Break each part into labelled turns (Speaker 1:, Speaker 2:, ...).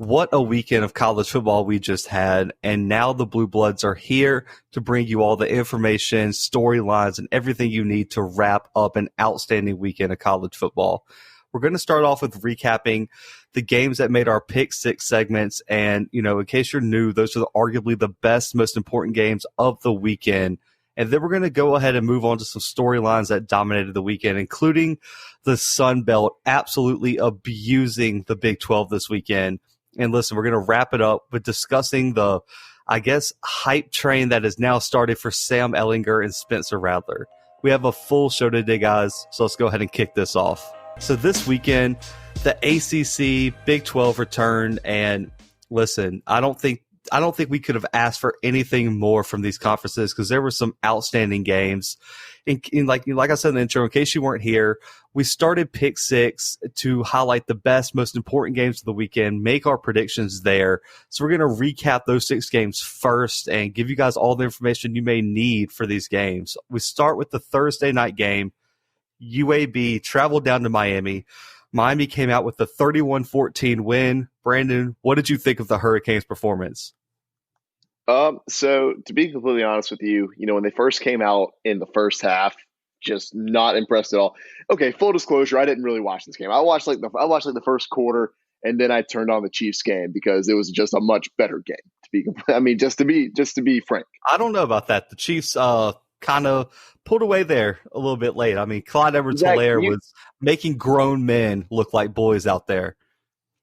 Speaker 1: What a weekend of college football we just had. And now the Bluebloods are here to bring you all the information, storylines, and everything you need to wrap up an outstanding weekend of college football. We're going to start off with recapping the games that made our Pick Six segments. And, in case you're new, those are arguably the best, most important games of the weekend. And then we're going to go ahead and move on to some storylines that dominated the weekend, including the Sun Belt absolutely abusing the Big-12 this weekend. And listen, we're going to wrap it up with discussing the, hype train that has now started for Sam Ehlinger and Spencer Rattler. We have a full show today, guys, so let's go ahead and kick this off. So this weekend, the ACC Big-12 returned, and listen, I don't think we could have asked for anything more from these conferences because there were some outstanding games. Like I said in the intro, in case you weren't here, we started Pick Six to highlight the best, most important games of the weekend, make our predictions there. So we're going to recap those 6 games first and give you guys all the information you may need for these games. We start with the Thursday night game. UAB traveled down to Miami. Miami came out with the 31-14 win. Brandon, what did you think of the Hurricanes' performance?
Speaker 2: So to be completely honest with you, when they first came out in the first half, just not impressed at all. Okay, full disclosure, I didn't really watch this game. I watched the first quarter, and then I turned on the Chiefs game because it was just a much better game. Just to be frank.
Speaker 1: I don't know about that. The Chiefs kind of pulled away there a little bit late. Clyde Edwards-Helaire was making grown men look like boys out there.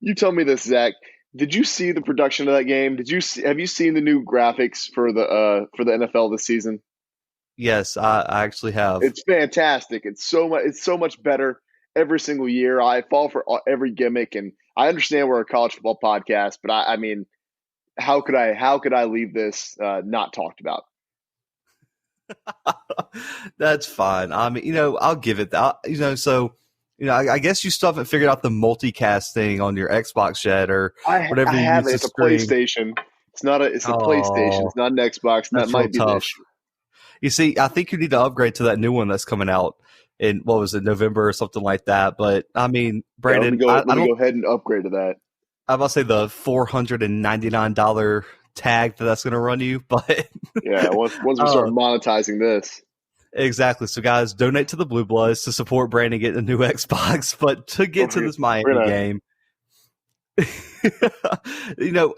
Speaker 2: You tell me this, Zach. Did you see the production of that game? Have you seen the new graphics for the NFL this season?
Speaker 1: Yes, I actually have.
Speaker 2: It's fantastic. It's so much better every single year. I fall for every gimmick, and I understand we're a college football podcast, but how could I leave this not talked about?
Speaker 1: That's fine. I'll give it that. I guess you still haven't figured out the multicast thing on your Xbox yet, or whatever.
Speaker 2: I have it. It's a PlayStation. It's a PlayStation. It's not an Xbox. That might be the issue.
Speaker 1: You see, I think you need to upgrade to that new one that's coming out in, what was it, November or something like that. But Brandon,
Speaker 2: let me go ahead and upgrade to that.
Speaker 1: I'm about to say the $499 tag that's going to run you, but
Speaker 2: yeah, once we start monetizing this.
Speaker 1: Exactly. So, guys, donate to the Bluebloods to support Brandon getting a new Xbox. But to get to this Miami game,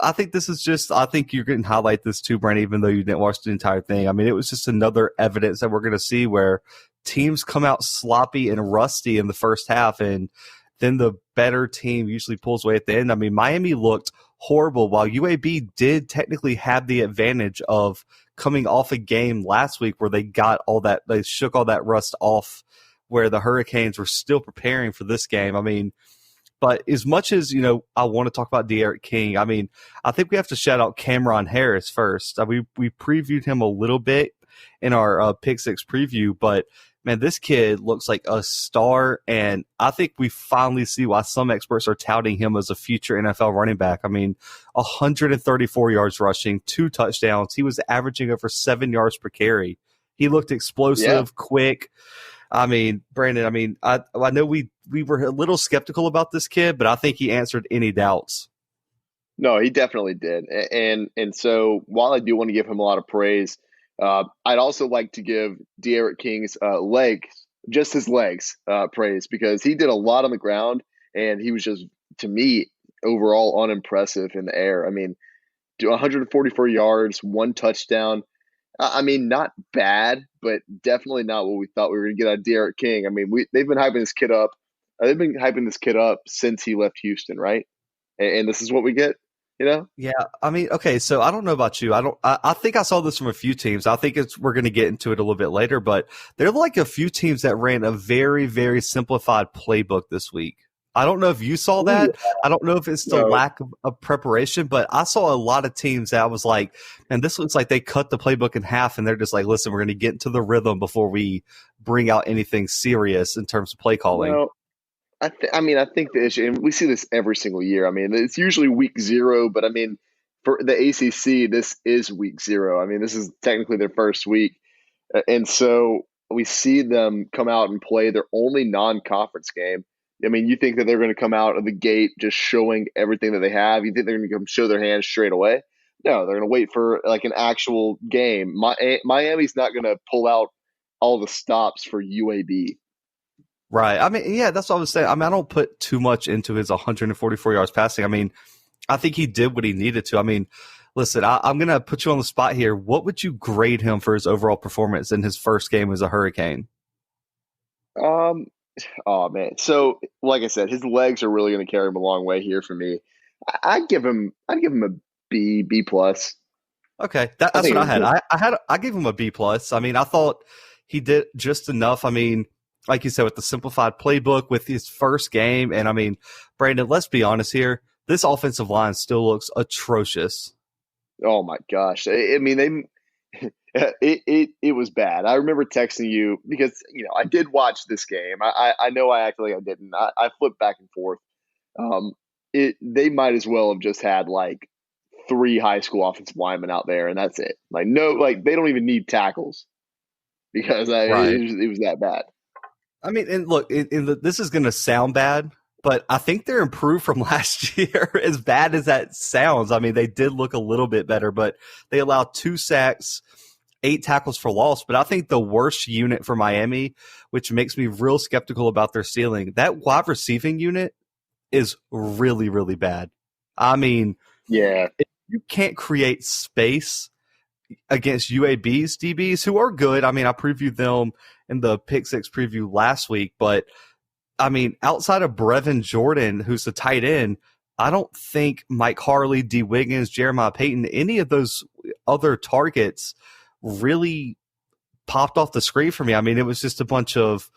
Speaker 1: I think this is just – I think you're going to highlight this too, Brandon, even though you didn't watch the entire thing. It was just another evidence that we're going to see where teams come out sloppy and rusty in the first half, and then the better team usually pulls away at the end. Miami looked horrible, while UAB did technically have the advantage of coming off a game last week where they shook all that rust off, where the Hurricanes were still preparing for this game. But as much as, I want to talk about D'Eriq King, I think we have to shout out Cameron Harris first. We previewed him a little bit in our Pick Six preview, but man, this kid looks like a star, and I think we finally see why some experts are touting him as a future NFL running back. 134 yards rushing, 2 touchdowns. He was averaging over 7 yards per carry. He looked explosive, quick. Brandon, I know we were a little skeptical about this kid, but I think he answered any doubts.
Speaker 2: No, he definitely did. And so while I do want to give him a lot of praise, I'd also like to give D'Eriq King's his legs, praise, because he did a lot on the ground, and he was just, to me, overall unimpressive in the air. 144 yards, 1 touchdown. Not bad, but definitely not what we thought we were going to get out of D'Eriq King. They've been hyping this kid up. They've been hyping this kid up since he left Houston, right? And this is what we get.
Speaker 1: Yeah. Okay. So I don't know about you. I think I saw this from a few teams. I think we're going to get into it a little bit later, but there are like a few teams that ran a very, very simplified playbook this week. I don't know if you saw that. I don't know if it's the lack of preparation, but I saw a lot of teams that I was like, man, this looks like they cut the playbook in half, and they're just like, listen, we're going to get into the rhythm before we bring out anything serious in terms of play calling.
Speaker 2: I think the issue, and we see this every single year. It's usually week 0, but for the ACC, this is week 0. This is technically their first week. And so we see them come out and play their only non-conference game I mean, you think that they're going to come out of the gate just showing everything that they have? You think they're going to come show their hands straight away? No, they're going to wait for like an actual game. Miami's not going to pull out all the stops for UAB.
Speaker 1: Right. I mean, yeah, that's what I was saying. I mean, I don't put too much into his 144 yards passing. I mean, I think he did what he needed to. I mean, listen, I'm going to put you on the spot here. What would you grade him for his overall performance in his first game as a Hurricane?
Speaker 2: Um, oh man. So, like I said, his legs are really going to carry him a long way here for me. I'd give him a B plus.
Speaker 1: Okay,
Speaker 2: I
Speaker 1: that's
Speaker 2: think
Speaker 1: what
Speaker 2: it
Speaker 1: I
Speaker 2: was
Speaker 1: had.
Speaker 2: good.
Speaker 1: I gave him a B plus. I mean, I thought he did just enough. I mean, like you said, with the simplified playbook, with his first game, and I mean, Brandon, let's be honest here. This offensive line still looks atrocious.
Speaker 2: Oh my gosh. I mean, it was bad. I remember texting you because I did watch this game. I know I acted like I didn't. I flipped back and forth. Um, they might as well have just had like three high school offensive linemen out there, and that's it. Like no, like they don't even need tackles because
Speaker 1: Right.
Speaker 2: it was that bad.
Speaker 1: I mean, and look, this is going to sound bad, but I think they're improved from last year. As bad as that sounds, I mean, they did look a little bit better, but they allowed 2 sacks, 8 tackles for loss. But I think the worst unit for Miami, which makes me real skeptical about their ceiling, that wide receiving unit is really, really bad. I mean,
Speaker 2: Yeah,
Speaker 1: if you can't create space against UAB's DBs, who are good. I mean, I previewed them in the Pick Six preview last week, but I mean, outside of Brevin Jordan, who's the tight end, I don't think Mike Harley, D. Wiggins, Jeremiah Payton, any of those other targets really popped off the screen for me. I mean, it was just a bunch of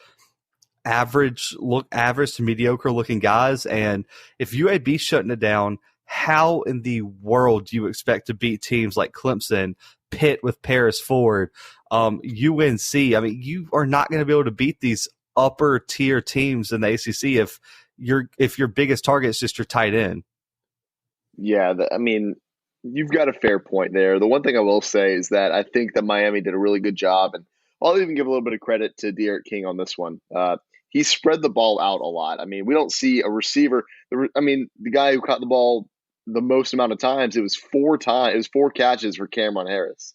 Speaker 1: average to mediocre looking guys. And if UAB shutting it down, how in the world do you expect to beat teams like Clemson, Pitt with Paris Ford, UNC? I mean, you are not going to be able to beat these upper tier teams in the ACC if your biggest target is just your tight end.
Speaker 2: yeah. I mean, you've got a fair point there. The one thing I will say is that I think that Miami did a really good job, and I'll even give a little bit of credit to De'Aaron King on this one. He spread the ball out a lot. I mean, we don't see a receiver. I mean, the guy who caught the ball the most amount of times, it was 4 times. It was 4 catches for Cameron Harris.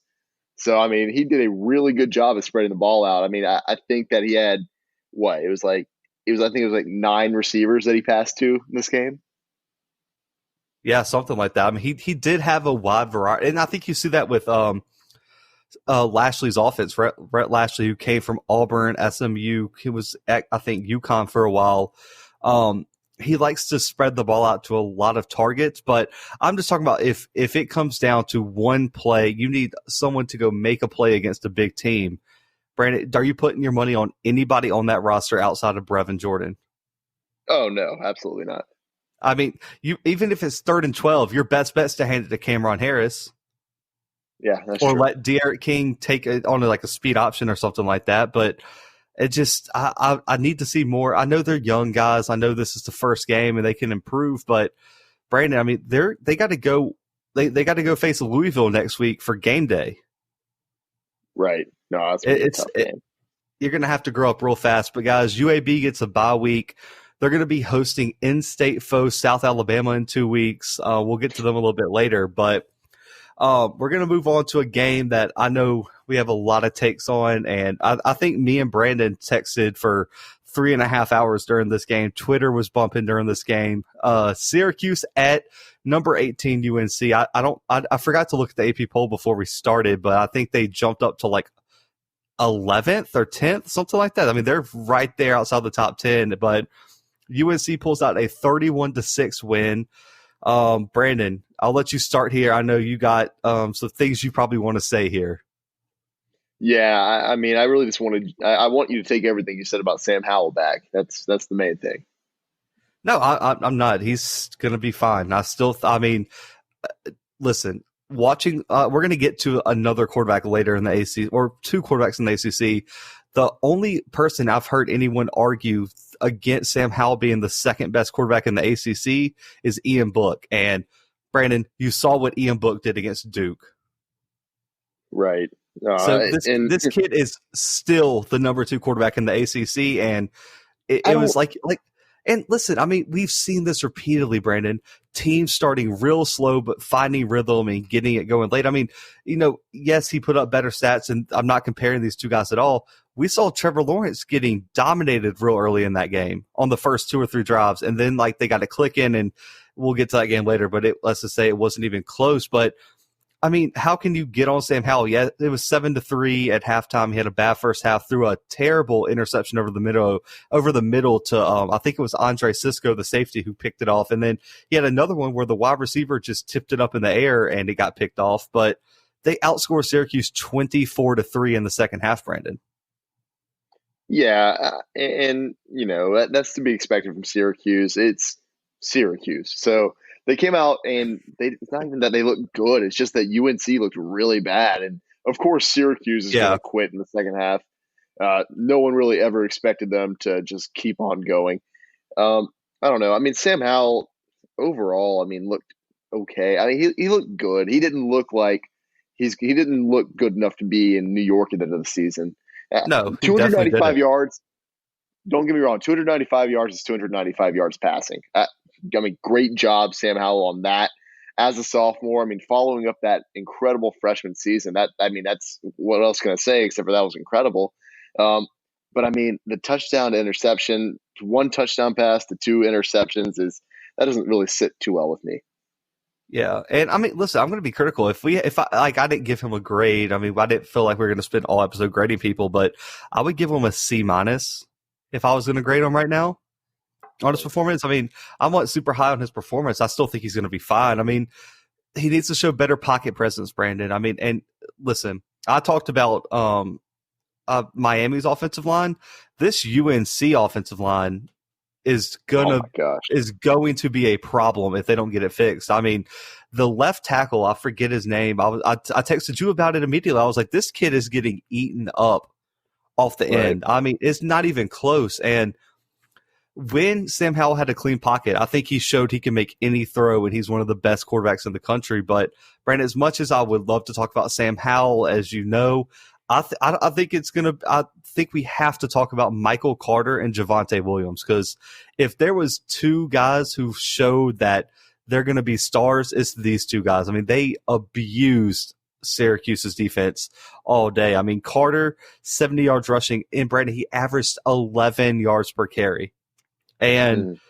Speaker 2: So I mean, he did a really good job of spreading the ball out. I mean, I think that he had what it was like. I think it was like 9 receivers that he passed to in this game.
Speaker 1: Yeah, something like that. I mean, he did have a wide variety, and I think you see that with Lashley's offense. Brett Lashley, who came from Auburn, SMU, he was at, I think, UConn for a while. He likes to spread the ball out to a lot of targets, but I'm just talking about if it comes down to one play, you need someone to go make a play against a big team. Brandon, are you putting your money on anybody on that roster outside of Brevin Jordan?
Speaker 2: Oh no, absolutely not.
Speaker 1: I mean, you even if it's 3rd and 12, your best bet's to hand it to Cameron Harris.
Speaker 2: Yeah, that's
Speaker 1: Or
Speaker 2: true.
Speaker 1: let De'Aaron King take it on like a speed option or something like that. But it just, I need to see more. I know they're young guys. I know this is the first game and they can improve. But Brandon, I mean, they got to go. They got to go face Louisville next week for game day.
Speaker 2: Right. No, that's gonna be a tough game.
Speaker 1: You're going to have to grow up real fast. But guys, UAB gets a bye week. They're going to be hosting in-state foe South Alabama in 2 weeks. We'll get to them a little bit later, but we're going to move on to a game that I know we have a lot of takes on, and I think me and Brandon texted for 3.5 hours during this game. Twitter was bumping during this game. Syracuse at number 18 UNC. I forgot to look at the AP poll before we started, but I think they jumped up to like 11th or 10th, something like that. I mean, they're right there outside the top 10, but UNC pulls out a 31-6 win. Brandon, I'll let you start here. I know you got some things you probably want to say here.
Speaker 2: Yeah, I mean, I really just wanted. I want you to take everything you said about Sam Howell back. That's the main thing.
Speaker 1: No, I'm not. He's going to be fine. I mean, listen, watching, we're going to get to another quarterback later in the ACC, or 2 quarterbacks in the ACC. The only person I've heard anyone argue against Sam Howell being the second best quarterback in the ACC is Ian Book. And Brandon, you saw what Ian Book did against Duke.
Speaker 2: Right.
Speaker 1: So
Speaker 2: And
Speaker 1: this kid is still the number 2 quarterback in the ACC, and it was like And listen, I mean, we've seen this repeatedly, Brandon. Teams starting real slow, but finding rhythm and getting it going late. I mean, yes, he put up better stats, and I'm not comparing these two guys at all. We saw Trevor Lawrence getting dominated real early in that game on the first 2 or 3 drives, and then they got to click in, and we'll get to that game later, but let's just say it wasn't even close. But I mean, how can you get on Sam Howell? Yeah, it was 7-3 at halftime. He had a bad first half, threw a terrible interception over the middle to I think it was Andre Cisco, the safety, who picked it off. And then he had another one where the wide receiver just tipped it up in the air and it got picked off. But they outscored Syracuse 24-3 in the second half, Brandon.
Speaker 2: Yeah, and that's to be expected from Syracuse. It's Syracuse, so they came out and it's not even that they looked good. It's just that UNC looked really bad. And of course, Syracuse is going to quit in the second half. No one really ever expected them to just keep on going. I don't know. I mean, Sam Howell overall, looked okay. I mean, he looked good. He didn't look like he didn't look good enough to be in New York at the end of the season.
Speaker 1: No,
Speaker 2: 295 yards. Don't get me wrong. 295 yards is 295 yards passing. Great job, Sam Howell, on that as a sophomore. I mean, following up that incredible freshman season, that's what else can I say except for that was incredible. But I mean, the touchdown to interception, 1 touchdown pass to 2 interceptions that doesn't really sit too well with me.
Speaker 1: Yeah, and I mean, listen, I'm going to be critical. I didn't give him a grade. I mean, I didn't feel like we were going to spend all episode grading people, but I would give him a C- if I was going to grade him right now on his performance. I mean, I'm not super high on his performance. I still think he's going to be fine. I mean, he needs to show better pocket presence, Brandon. I mean, and listen, I talked about Miami's offensive line. This UNC offensive line is going to be a problem if they don't get it fixed. I mean, the left tackle, I forget his name. I texted you about it immediately. I was like, this kid is getting eaten up off the end. I mean, it's not even close. And when Sam Howell had a clean pocket, I think he showed he can make any throw, and he's one of the best quarterbacks in the country. But, Brandon, as much as I would love to talk about Sam Howell, as you know, I think we have to talk about Michael Carter and Javonte Williams, because if there was 2 guys who showed that they're going to be stars, it's these 2 guys. I mean, they abused Syracuse's defense all day. I mean, Carter, 70 yards rushing, and Brandon, he averaged 11 yards per carry. And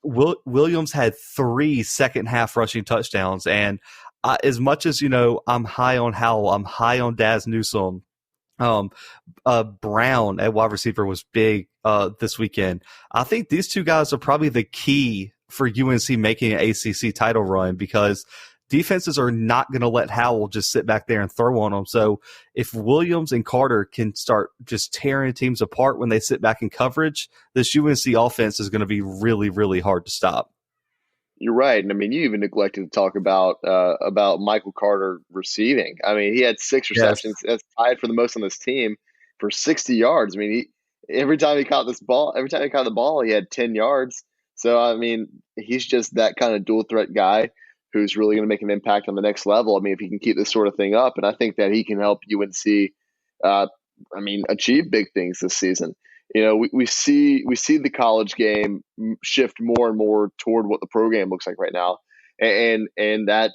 Speaker 1: Williams had 3 second half rushing touchdowns. And as much as, I'm high on Howell, I'm high on Daz Newsome. Brown at wide receiver was big this weekend. I think these 2 guys are probably the key for UNC making an ACC title run, because defenses are not going to let Howell just sit back there and throw on them. So if Williams and Carter can start just tearing teams apart when they sit back in coverage, this UNC offense is going to be really, really hard to stop.
Speaker 2: You're right. And I mean, you even neglected to talk about Michael Carter receiving. I mean, he had 6 receptions. Yes. That's tied for the most on this team for 60 yards. I mean, every time he caught the ball, he had 10 yards. So, I mean, he's just that kind of dual threat guy who's really going to make an impact on the next level. I mean, if he can keep this sort of thing up, and I think that he can help UNC, achieve big things this season. We see the college game shift more and more toward what the program looks like right now, and that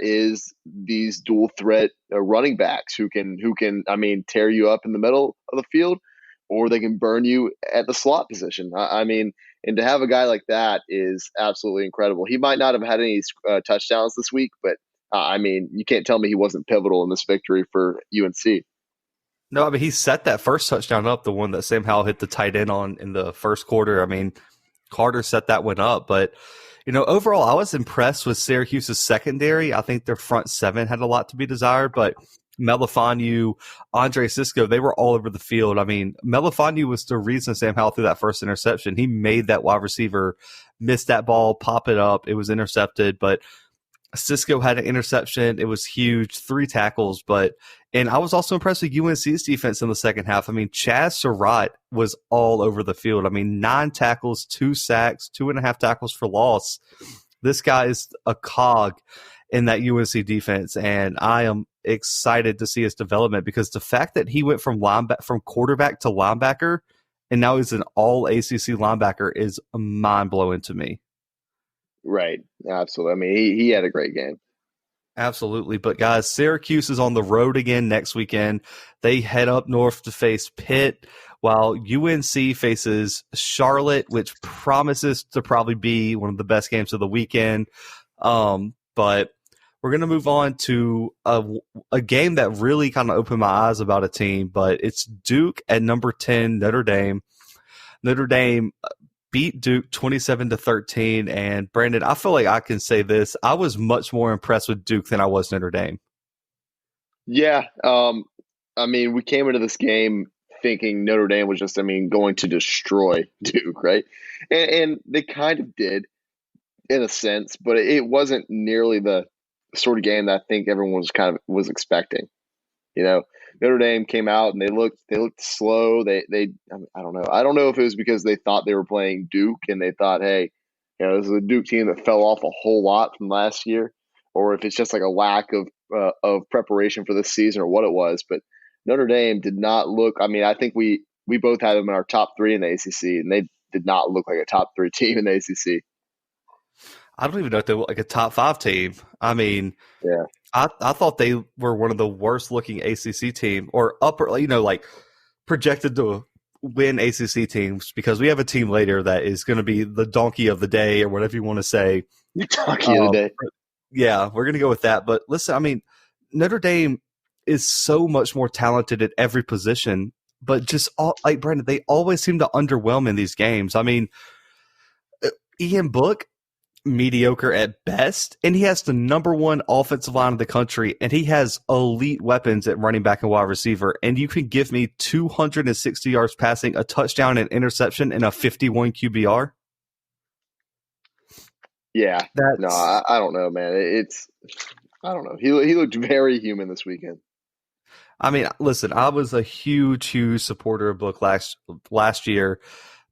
Speaker 2: is these dual threat running backs who can tear you up in the middle of the field, or they can burn you at the slot position. And to have a guy like that is absolutely incredible. He might not have had any touchdowns this week, but you can't tell me he wasn't pivotal in this victory for UNC.
Speaker 1: No, I mean, he set that first touchdown up, the one that Sam Howell hit the tight end on in the first quarter. I mean, Carter set that one up. But, overall, I was impressed with Syracuse's secondary. I think their front 7 had a lot to be desired. But Melifonwu, Andre Cisco, they were all over the field. I mean, Melifonwu was the reason Sam Howell threw that first interception. He made that wide receiver miss that ball, pop it up. It was intercepted. But Cisco had an interception. It was huge, 3 tackles. And I was also impressed with UNC's defense in the second half. I mean, Chaz Surratt was all over the field. I mean, 9 tackles, 2 sacks, 2.5 tackles for loss. This guy is a cog in that UNC defense, and I am excited to see his development, because the fact that he went from quarterback to linebacker and now he's an all ACC linebacker is mind blowing to me.
Speaker 2: Right. Absolutely. I mean, he had a great game.
Speaker 1: Absolutely. But guys, Syracuse is on the road again next weekend. They head up north to face Pitt, while UNC faces Charlotte, which promises to probably be one of the best games of the weekend. But we're going to move on to a game that really kind of opened my eyes about a team, but it's Duke at number 10, Notre Dame. Notre Dame beat Duke 27-13. And Brandon, I feel like I can say this. I was much more impressed with Duke than I was Notre Dame.
Speaker 2: Yeah. I mean, we came into this game thinking Notre Dame was just, going to destroy Duke, right? And they kind of did in a sense, but it wasn't nearly the sort of game that I think everyone was expecting. Notre Dame came out and they looked slow. I don't know. I don't know if it was because they thought they were playing Duke and they thought, hey, this is a Duke team that fell off a whole lot from last year, or if it's just like a lack of preparation for this season or what it was. But Notre Dame did not look. I think we both had them in our top 3 in the ACC, and they did not look like a top 3 team in the ACC.
Speaker 1: I don't even know if they were like a top 5 team.
Speaker 2: Yeah.
Speaker 1: I thought they were one of the worst looking ACC team, or upper, like projected to win ACC teams, because we have a team later that is going to be the donkey of the day, or whatever you want to say.
Speaker 2: The donkey of the day.
Speaker 1: Yeah, we're going to go with that. But listen, Notre Dame is so much more talented at every position, but just like Brandon, they always seem to underwhelm in these games. Ian Book, mediocre at best, and he has the number 1 offensive line in the country, and he has elite weapons at running back and wide receiver, and you can give me 260 yards passing, a touchdown, and interception, and a 51 QBR?
Speaker 2: Yeah. I don't know, man. I don't know. He looked very human this weekend.
Speaker 1: Listen, I was a huge supporter of Book last year,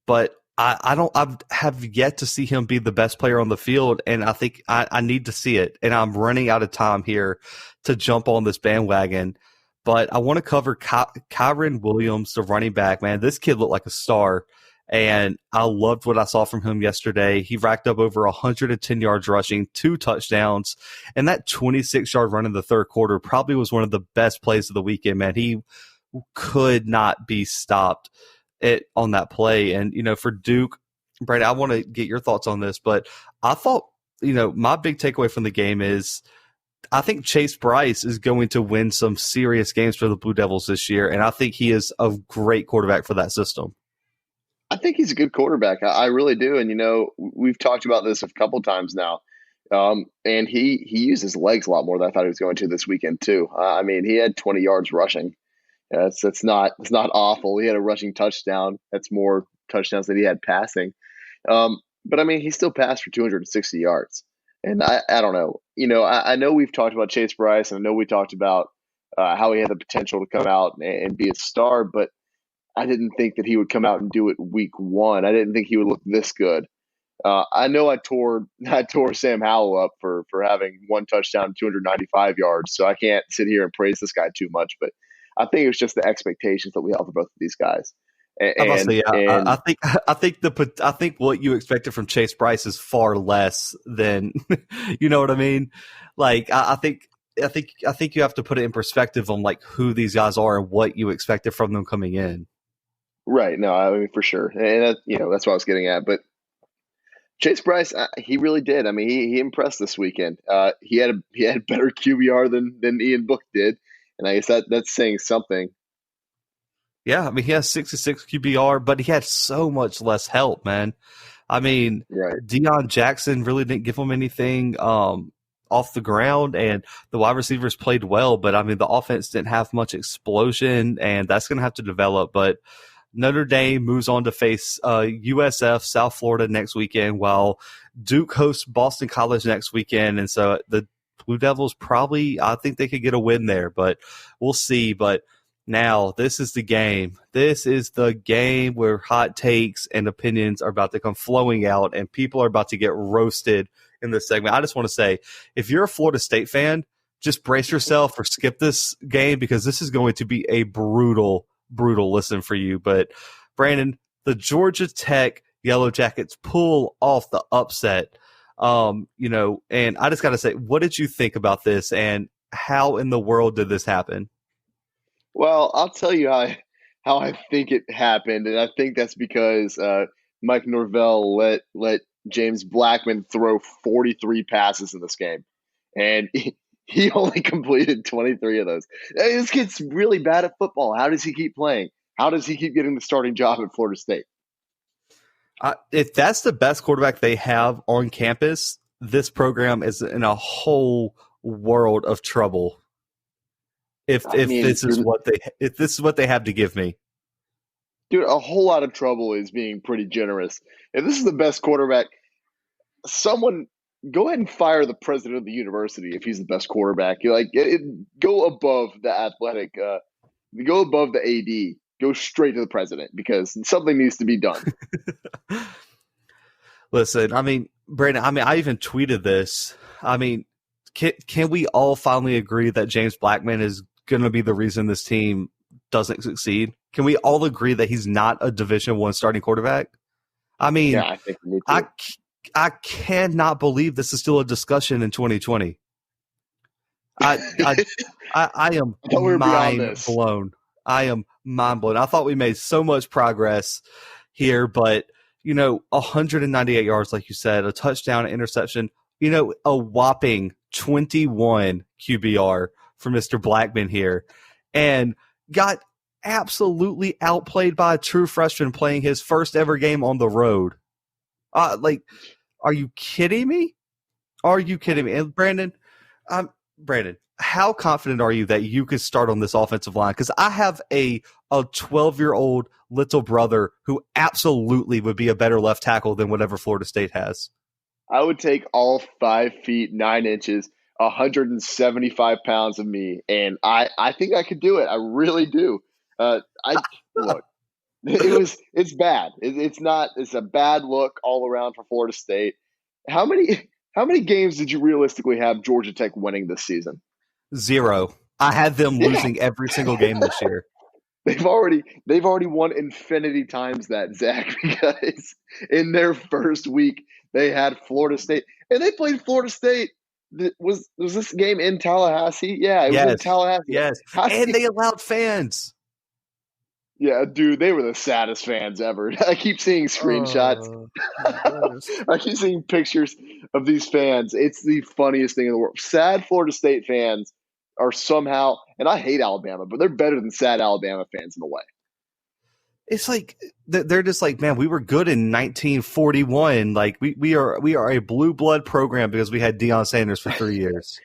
Speaker 1: but I have yet to see him be the best player on the field, and I think I need to see it. And I'm running out of time here to jump on this bandwagon. But I want to cover Kyren Williams, the running back. Man, this kid looked like a star, and I loved what I saw from him yesterday. He racked up over 110 yards rushing, 2 touchdowns, and that 26-yard run in the third quarter probably was one of the best plays of the weekend, man. He could not be stopped on that play. And, for Duke, Brad, I want to get your thoughts on this, but I thought, my big takeaway from the game is I think Chase Bryce is going to win some serious games for the Blue Devils this year, and I think he is a great quarterback for that system.
Speaker 2: I think he's a good quarterback. I really do. And, we've talked about this a couple times now. And he used his legs a lot more than I thought he was going to this weekend, too. He had 20 yards rushing. That's not awful. He had a rushing touchdown. That's more touchdowns than he had passing. But he still passed for 260 yards. And I don't know. I know we've talked about Chase Bryce, and I know we talked about how he had the potential to come out and be a star, but I didn't think that he would come out and do it week 1. I didn't think he would look this good. I know I tore Sam Howell up for having 1 touchdown, 295 yards. So I can't sit here and praise this guy too much, but I think it was just the expectations that we have for both of these guys.
Speaker 1: I think what you expected from Chase Bryce is far less than, you know what I mean? Like, I think you have to put it in perspective on like who these guys are and what you expected from them coming in.
Speaker 2: Right. No, for sure. And that's what I was getting at. But Chase Bryce, he really did. He impressed this weekend. He had better QBR than Ian Book did. And I guess that's saying something.
Speaker 1: Yeah, he has 66 QBR, but he had so much less help, man. Right. Deion Jackson really didn't give him anything off the ground, and the wide receivers played well, but the offense didn't have much explosion, and that's going to have to develop. But Notre Dame moves on to face USF, South Florida, next weekend, while Duke hosts Boston College next weekend. And so the Blue Devils I think they could get a win there, but we'll see. But now this is the game. This is the game where hot takes and opinions are about to come flowing out, and people are about to get roasted in this segment. I just want to say, if you're a Florida State fan, just brace yourself or skip this game, because this is going to be a brutal listen for you. But Brandon, the Georgia Tech Yellow Jackets pull off the upset. And I just got to say, what did you think about this, and how in the world did this happen?
Speaker 2: Well, I'll tell you how I think it happened, and I think that's because Mike Norvell let James Blackman throw 43 passes in this game, and he only completed 23 of those. This kid's really bad at football. How does he keep playing? How does he keep getting the starting job at Florida State?
Speaker 1: If that's the best quarterback they have on campus, this program is in a whole world of trouble. If this is what they have to give me,
Speaker 2: dude, a whole lot of trouble is being pretty generous. If this is the best quarterback, someone go ahead and fire the president of the university if he's the best quarterback. Go above the athletic, go above the AD, go straight to the president because something needs to be done.
Speaker 1: Listen, I mean, Brandon, I even tweeted this. I mean, can we all finally agree that James Blackman is going to be the reason this team doesn't succeed? Can we all agree that he's not a Division I starting quarterback? I mean,
Speaker 2: yeah, I think me too.
Speaker 1: I cannot believe this is still a discussion in 2020. I am mind blown. I am mind blown. I thought we made so much progress here, but 198 yards, like you said, a touchdown, an interception, a whopping 21 QBR for Mr. Blackman here, and got absolutely outplayed by a true freshman playing his first ever game on the road. Are you kidding me? Are you kidding me? And Brandon, how confident are you that you could start on this offensive line? Because I have a 12-year-old little brother who absolutely would be a better left tackle than whatever Florida State has.
Speaker 2: I would take all 5 feet 9 inches, 175 pounds of me, and I think I could do it. I really do. Look, it's bad. It's a bad look all around for Florida State. How many games did you realistically have Georgia Tech winning this season?
Speaker 1: 0. I had them losing every single game this year.
Speaker 2: They've already won infinity times that, Zach, because in their first week they had Florida State, and they played Florida State. Was this game in Tallahassee? Yeah, it was in Tallahassee.
Speaker 1: Yes, and they allowed fans.
Speaker 2: Yeah, dude, they were the saddest fans ever. I keep seeing screenshots. I keep seeing pictures of these fans. It's the funniest thing in the world. Sad Florida State fans are somehow, and I hate Alabama, but they're better than sad Alabama fans in a way.
Speaker 1: It's like they're just like, man, we were good in 1941. Like we are a blue blood program because we had Deion Sanders for 3 years.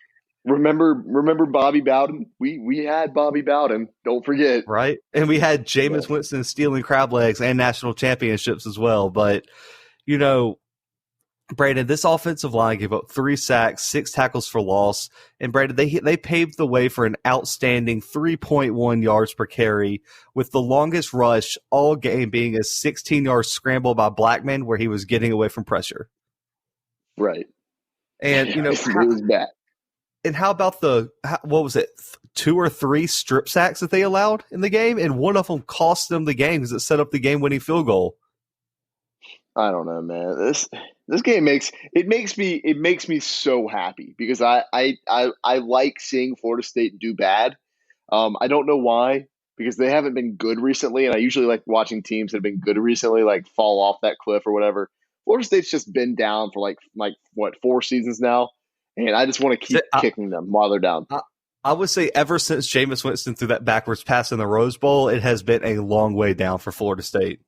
Speaker 2: Remember Bobby Bowden? We had Bobby Bowden. Don't forget,
Speaker 1: right? And we had Jameis Winston stealing crab legs and national championships as well. But Brandon, this offensive line gave up 3 sacks, 6 tackles for loss, and Brandon, they paved the way for an outstanding 3.1 yards per carry, with the longest rush all game being a 16-yard scramble by Blackman, where he was getting away from pressure.
Speaker 2: Right,
Speaker 1: and
Speaker 2: it was bad.
Speaker 1: And how about what was it, 2 or 3 strip sacks that they allowed in the game? And one of them cost them the game because it set up the game-winning field goal.
Speaker 2: I don't know, man. This game makes me so happy because I like seeing Florida State do bad. I don't know why, because they haven't been good recently, and I usually like watching teams that have been good recently like fall off that cliff or whatever. Florida State's just been down for like 4 seasons now. And I just want to keep kicking them while they're down.
Speaker 1: I would say ever since Jameis Winston threw that backwards pass in the Rose Bowl, it has been a long way down for Florida State.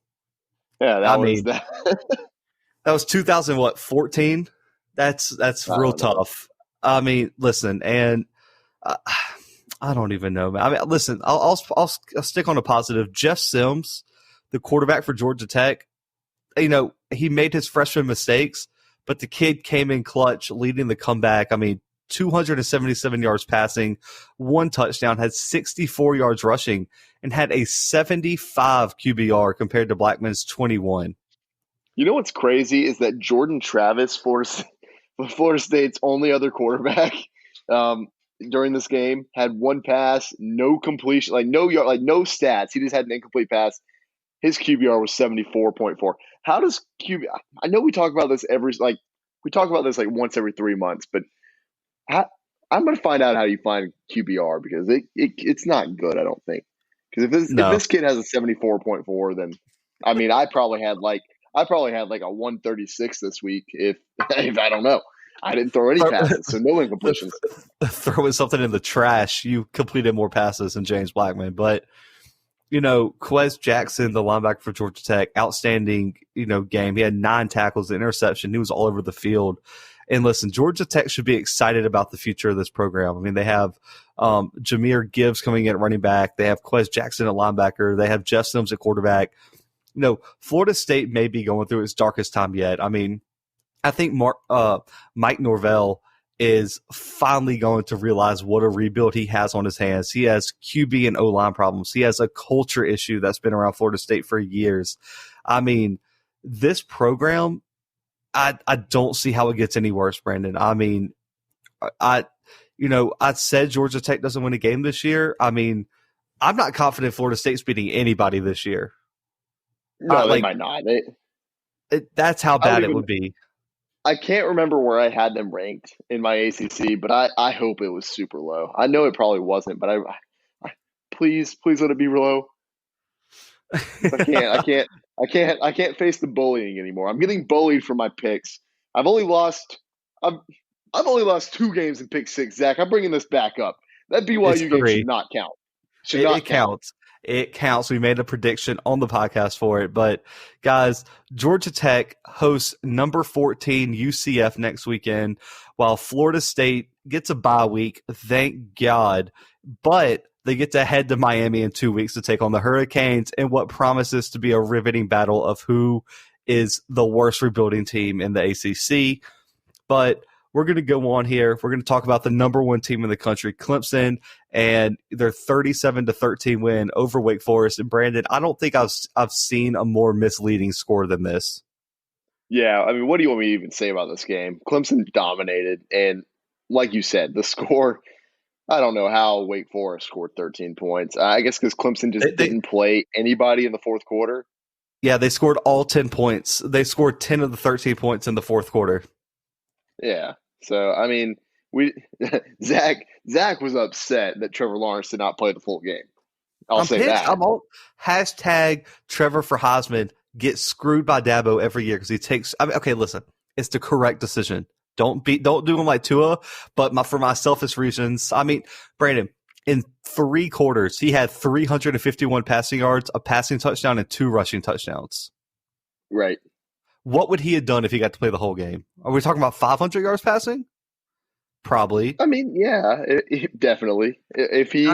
Speaker 2: Yeah, that
Speaker 1: was 2014. That's real tough. I mean, listen, and I don't even know, man. I mean, listen, I'll stick on a positive. Jeff Sims, the quarterback for Georgia Tech, he made his freshman mistakes, but the kid came in clutch, leading the comeback. I mean, 277 yards passing, 1 touchdown, had 64 yards rushing, and had a 75 QBR compared to Blackman's 21.
Speaker 2: You know what's crazy is that Jordan Travis, Florida State's only other quarterback during this game, had 1 pass, no completion, no stats. He just had an incomplete pass. his QBR was 74.4. How does QB? I know we talk about this we talk about this like once every 3 months, but how, I'm going to find out how you find QBR because it's not good. I don't think because if
Speaker 1: No.
Speaker 2: this kid has a 74.4, then I mean I probably had like a 136 this week if if I don't know. I didn't throw any passes, so no incompletions.
Speaker 1: Throwing something in the trash, you completed more passes than James Blackman. But, Quez Jackson, the linebacker for Georgia Tech, outstanding, game. He had 9 tackles, an interception. He was all over the field. And listen, Georgia Tech should be excited about the future of this program. I mean, they have Jahmyr Gibbs coming in at running back. They have Quez Jackson at linebacker. They have Jeff Sims at quarterback. Florida State may be going through its darkest time yet. I mean, I think Mike Norvell is finally going to realize what a rebuild he has on his hands. He has QB and O-line problems. He has a culture issue that's been around Florida State for years. I mean, this program, I don't see how it gets any worse, Brandon. I mean, I said Georgia Tech doesn't win a game this year. I mean, I'm not confident Florida State's beating anybody this year.
Speaker 2: No, they might not.
Speaker 1: That's how bad it would be.
Speaker 2: I can't remember where I had them ranked in my ACC, but I hope it was super low. I know it probably wasn't, but I please let it be low. I can't face the bullying anymore. I'm getting bullied for my picks. I've only lost 2 games in pick 6, Zach. I'm bringing this back up. That BYU game should not count.
Speaker 1: It counts. It counts. We made a prediction on the podcast for it. But, guys, Georgia Tech hosts number 14 UCF next weekend, while Florida State gets a bye week. Thank God. But they get to head to Miami in 2 weeks to take on the Hurricanes in what promises to be a riveting battle of who is the worst rebuilding team in the ACC. But we're going to go on here. We're going to talk about the number 1 team in the country, Clemson, and their 37-13 win over Wake Forest. And Brandon, I don't think I've seen a more misleading score than this.
Speaker 2: Yeah, I mean, what do you want me to even say about this game? Clemson dominated, and like you said, the score. I don't know how Wake Forest scored 13 points. I guess because Clemson just didn't play anybody in the fourth quarter.
Speaker 1: Yeah, they scored all 10 points. They scored 10 of the 13 points in the fourth quarter.
Speaker 2: Yeah. So, I mean, Zach was upset that Trevor Lawrence did not play the full game. I'll say that.
Speaker 1: Hashtag Trevor for Heisman gets screwed by Dabo every year because he takes. I mean, okay, listen, it's the correct decision. Don't do him like Tua, but for my selfish reasons. I mean, Brandon, in 3 quarters, he had 351 passing yards, a passing touchdown, and 2 rushing touchdowns.
Speaker 2: Right.
Speaker 1: What would he have done if he got to play the whole game? Are we talking about 500 yards passing? Probably.
Speaker 2: I mean, yeah, definitely. If he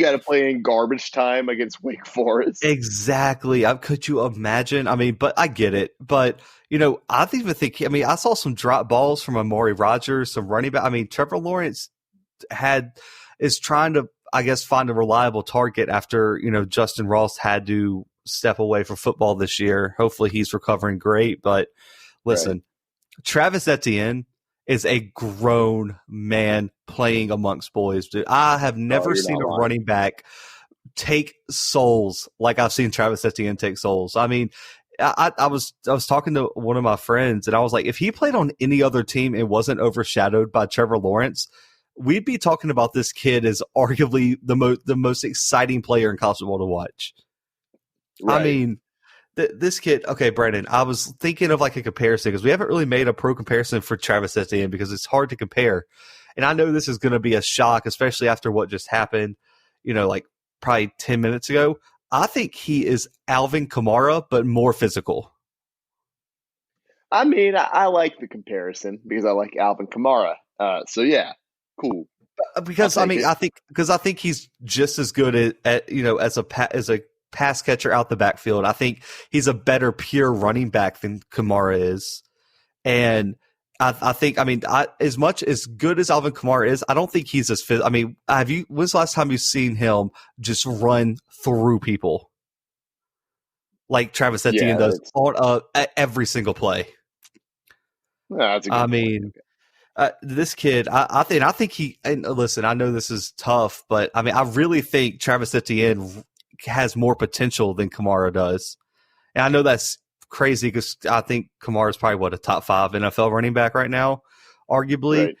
Speaker 2: got to play in garbage time against Wake Forest.
Speaker 1: Exactly. Could you imagine? I mean, but I get it. But, I even think, I saw some drop balls from Amari Rodgers, some running back. I mean, Trevor Lawrence is trying to, I guess, find a reliable target after, Justin Ross had to step away from football this year. Hopefully he's recovering great. But listen, right. Travis Etienne is a grown man playing amongst boys, dude. I have never seen a running back take souls like I've seen Travis Etienne take souls. I mean, I was talking to one of my friends, and I was like, if he played on any other team and wasn't overshadowed by Trevor Lawrence, we'd be talking about this kid as arguably the most exciting player in college football to watch. Right. I mean, this kid, okay, Brandon, I was thinking of like a comparison because we haven't really made a pro comparison for Travis Etienne because it's hard to compare. And I know this is going to be a shock, especially after what just happened, like probably 10 minutes ago. I think he is Alvin Kamara, but more physical.
Speaker 2: I mean, I like the comparison because I like Alvin Kamara. So yeah, cool.
Speaker 1: Because I think he's just as good at as a pass catcher out the backfield. I think he's a better pure running back than Kamara is. And I think, as much as good as Alvin Kamara is, I don't think he's as fit. I mean, when's the last time you've seen him just run through people like Travis Etienne does on every single play?
Speaker 2: That's a good point.
Speaker 1: This kid, I think he, and listen, I know this is tough, but I really think Travis Etienne has more potential than Kamara does. And I know that's crazy because I think Kamara is probably a top 5 NFL running back right now, arguably,
Speaker 2: Right.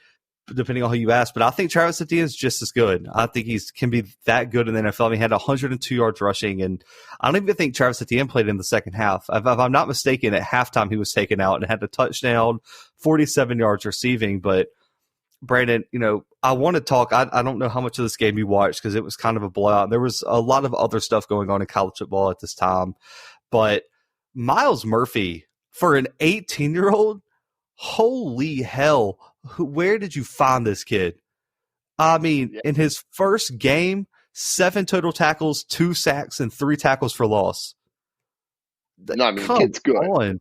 Speaker 1: depending on who you ask. But I think Travis Etienne is just as good. I think he can be that good in the NFL. I mean, he had 102 yards rushing, and I don't even think Travis Etienne played in the second half. If I'm not mistaken, at halftime he was taken out and had a touchdown, 47 yards receiving. But Brandon, I want to talk. I don't know how much of this game you watched because it was kind of a blowout. There was a lot of other stuff going on in college football at this time. But Miles Murphy, for an 18-year-old, holy hell, where did you find this kid? I mean,
Speaker 2: Yeah.
Speaker 1: in his first game, 7 total tackles, 2 sacks, and 3 tackles for loss.
Speaker 2: No, I mean,
Speaker 1: Come
Speaker 2: kid's good.
Speaker 1: on.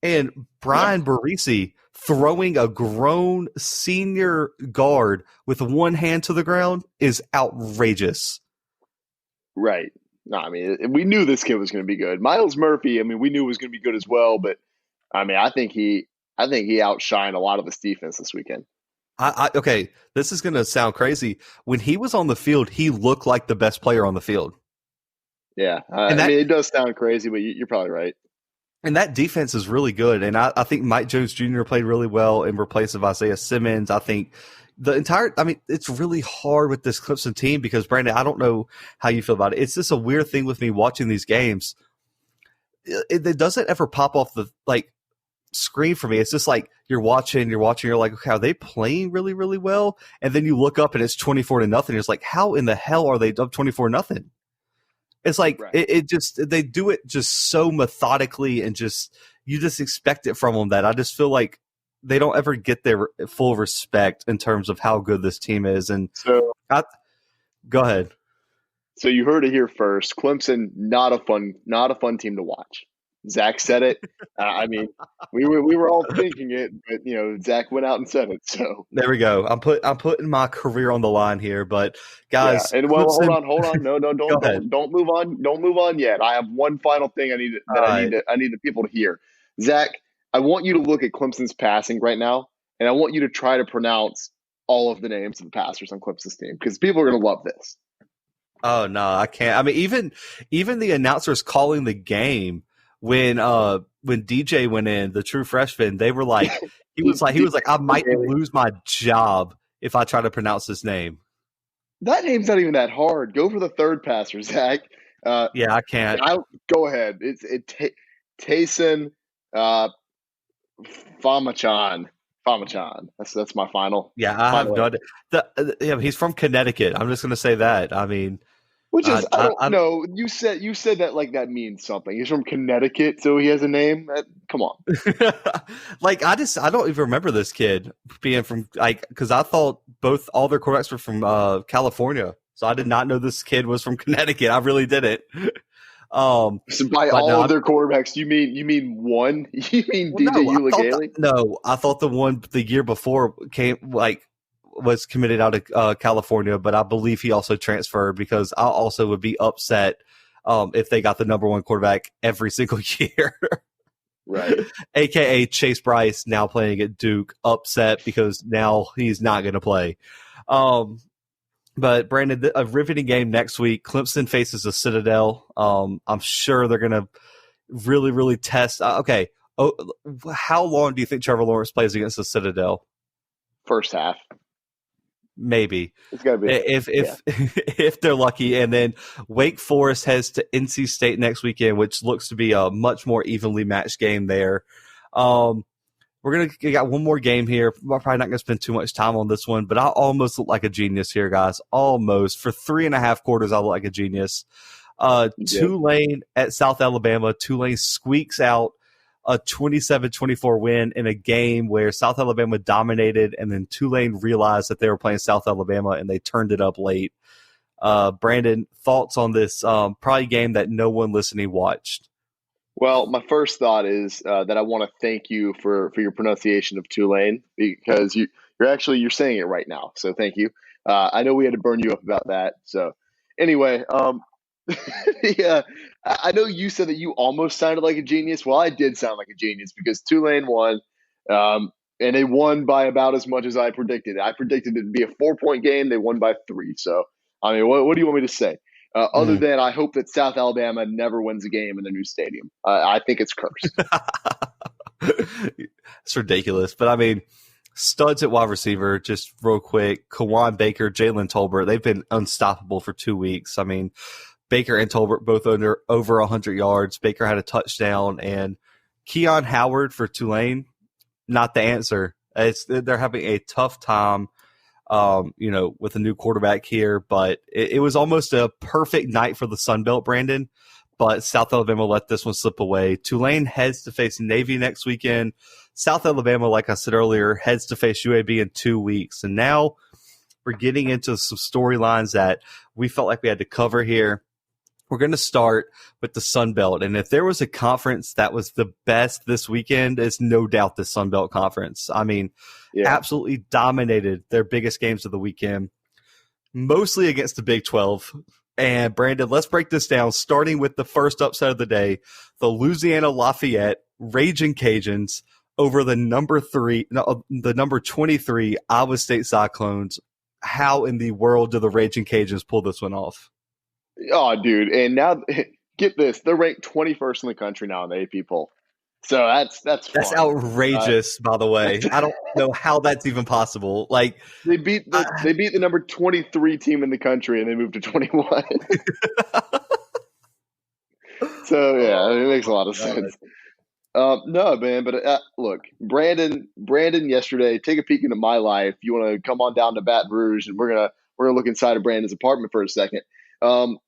Speaker 1: And Brian Barisi throwing a grown senior guard with one hand to the ground is outrageous.
Speaker 2: Right. No, I mean, we knew this kid was going to be good. Miles Murphy, I mean, we knew was going to be good as well, but I mean, I think he outshined a lot of this defense this weekend.
Speaker 1: Okay, this is going to sound crazy. When he was on the field, he looked like the best player on the field.
Speaker 2: Yeah. I mean, it does sound crazy, but you're probably right.
Speaker 1: And that defense is really good. And I think Mike Jones Jr. played really well in replace of Isaiah Simmons. I think it's really hard with this Clemson team because, Brandon, I don't know how you feel about it. It's just a weird thing with me watching these games. It doesn't ever pop off the screen for me. It's just like you're watching, you're like, okay, are they playing really, really well? And then you look up and it's 24-0. It's like, how in the hell are they up 24-0? It's like
Speaker 2: Right.
Speaker 1: they do it just so methodically and you just expect it from them that I just feel like they don't ever get their full respect in terms of how good this team is. And
Speaker 2: So
Speaker 1: go ahead.
Speaker 2: So you heard it here first. Clemson, not a fun team to watch. Zach said it. I mean, we were all thinking it, but Zach went out and said it. So
Speaker 1: There we go. I'm putting my career on the line here, but
Speaker 2: yeah.
Speaker 1: guys,
Speaker 2: And well,
Speaker 1: Clemson,
Speaker 2: hold on. No,
Speaker 1: go ahead.
Speaker 2: don't move on. Don't move on yet. I have one final thing
Speaker 1: All right.
Speaker 2: I need the people to hear. Zach, I want you to look at Clemson's passing right now, and I want you to try to pronounce all of the names of the passers on Clemson's team because people are going to love this.
Speaker 1: Oh no, I can't. I mean, even the announcers calling the game when DJ went in, the true freshman, they were like, he was like, I might lose my job if I try to pronounce this name.
Speaker 2: That name's not even that hard. Go for the third passer, Zach.
Speaker 1: Yeah, I can't.
Speaker 2: Go ahead. Tayson Famachan. That's my final.
Speaker 1: Yeah, I have no idea. He's from Connecticut. I'm just going to say that. I mean,
Speaker 2: which is I don't know. You said that like that means something. He's from Connecticut, so he has a name. Come on.
Speaker 1: I don't even remember this kid being from because I thought all their quarterbacks were from California, so I did not know this kid was from Connecticut. I really didn't.
Speaker 2: So by all of their quarterbacks, you mean one? You mean DJ Uiagalelei?
Speaker 1: No, I thought the one the year before was committed out of California, but I believe he also transferred because I also would be upset if they got the number one quarterback every single year.
Speaker 2: Right.
Speaker 1: AKA Chase Bryce now playing at Duke, upset because now he's not going to play. But Brandon, a riveting game next week. Clemson faces the Citadel. I'm sure they're going to really, really test. Okay. How long do you think Trevor Lawrence plays against the Citadel?
Speaker 2: First half.
Speaker 1: Maybe
Speaker 2: it's gotta be
Speaker 1: if they're lucky, and then Wake Forest heads to NC State next weekend, which looks to be a much more evenly matched game there. We got one more game here. We're probably not going to spend too much time on this one, but I almost look like a genius here, guys. Almost for 3.5 quarters, I look like a genius. Tulane at South Alabama. Tulane squeaks out a 27-24 win in a game where South Alabama dominated, and then Tulane realized that they were playing South Alabama, and they turned it up late. Brandon, thoughts on this probably game that no one listening watched?
Speaker 2: Well, my first thought is that I want to thank you for your pronunciation of Tulane because you're saying it right now. So thank you. I know we had to burn you up about that. So anyway, yeah, I know you said that you almost sounded like a genius. Well, I did sound like a genius because Tulane won, and they won by about as much as I predicted. I predicted it to be a 4-point game. They won by 3. So, I mean, what do you want me to say? Other than I hope that South Alabama never wins a game in the new stadium. I think it's cursed.
Speaker 1: It's ridiculous. But I mean, studs at wide receiver, just real quick. Kawan Baker, Jalen Tolbert, they've been unstoppable for 2 weeks. I mean, Baker and Tolbert both over 100 yards. Baker had a touchdown. And Keon Howard for Tulane, not the answer. They're having a tough time, with a new quarterback here. But it was almost a perfect night for the Sun Belt, Brandon. But South Alabama let this one slip away. Tulane heads to face Navy next weekend. South Alabama, like I said earlier, heads to face UAB in 2 weeks. And now we're getting into some storylines that we felt like we had to cover here. We're going to start with the Sun Belt. And if there was a conference that was the best this weekend, it's no doubt the Sun Belt Conference. I mean, absolutely dominated their biggest games of the weekend, mostly against the Big-12. And Brandon, let's break this down, starting with the first upset of the day, the Louisiana Lafayette Raging Cajuns over the number 23 Iowa State Cyclones. How in the world do the Raging Cajuns pull this one off?
Speaker 2: Oh, dude. And now, get this, they're ranked 21st in the country now in the AP poll. So that's
Speaker 1: outrageous, by the way. I don't know how that's even possible. Like
Speaker 2: they beat the number 23 team in the country and they moved to 21. So it makes a lot of sense. No, man, but look, Brandon yesterday. Take a peek into my life. You want to come on down to Baton Rouge, and we're gonna look inside of Brandon's apartment for a second.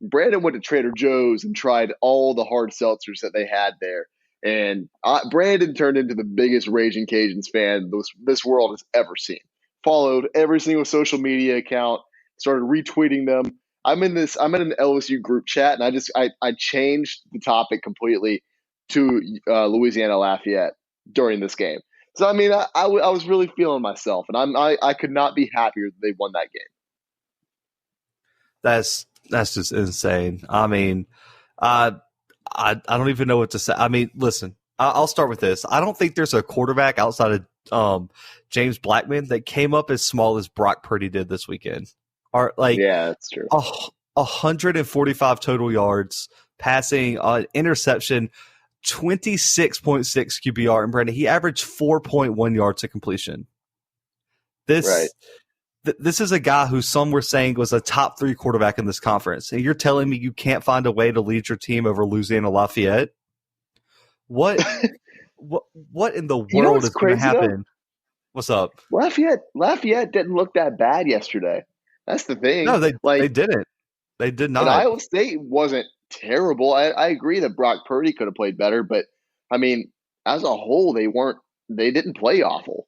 Speaker 2: Brandon went to Trader Joe's and tried all the hard seltzers that they had there. And Brandon turned into the biggest Raging Cajuns fan this world has ever seen. Followed every single social media account, started retweeting them. I'm in an LSU group chat, and I changed the topic completely to Louisiana Lafayette during this game. So I mean, I was really feeling myself, and I could not be happier that they won that game.
Speaker 1: That's just insane. I mean, I don't even know what to say. I mean, listen, I'll start with this. I don't think there's a quarterback outside of James Blackman that came up as small as Brock Purdy did this weekend.
Speaker 2: Yeah, that's true.
Speaker 1: 145 total yards, passing, interception, 26.6 QBR. And Brandon, he averaged 4.1 yards to completion. This is a guy who some were saying was a top 3 quarterback in this conference. And you're telling me you can't find a way to lead your team over Louisiana Lafayette? What in the world is going to happen? Though? What's up?
Speaker 2: Lafayette didn't look that bad yesterday. That's the thing.
Speaker 1: No, they didn't. They did not.
Speaker 2: And Iowa State wasn't terrible. I agree that Brock Purdy could have played better, but I mean, as a whole, they didn't play awful.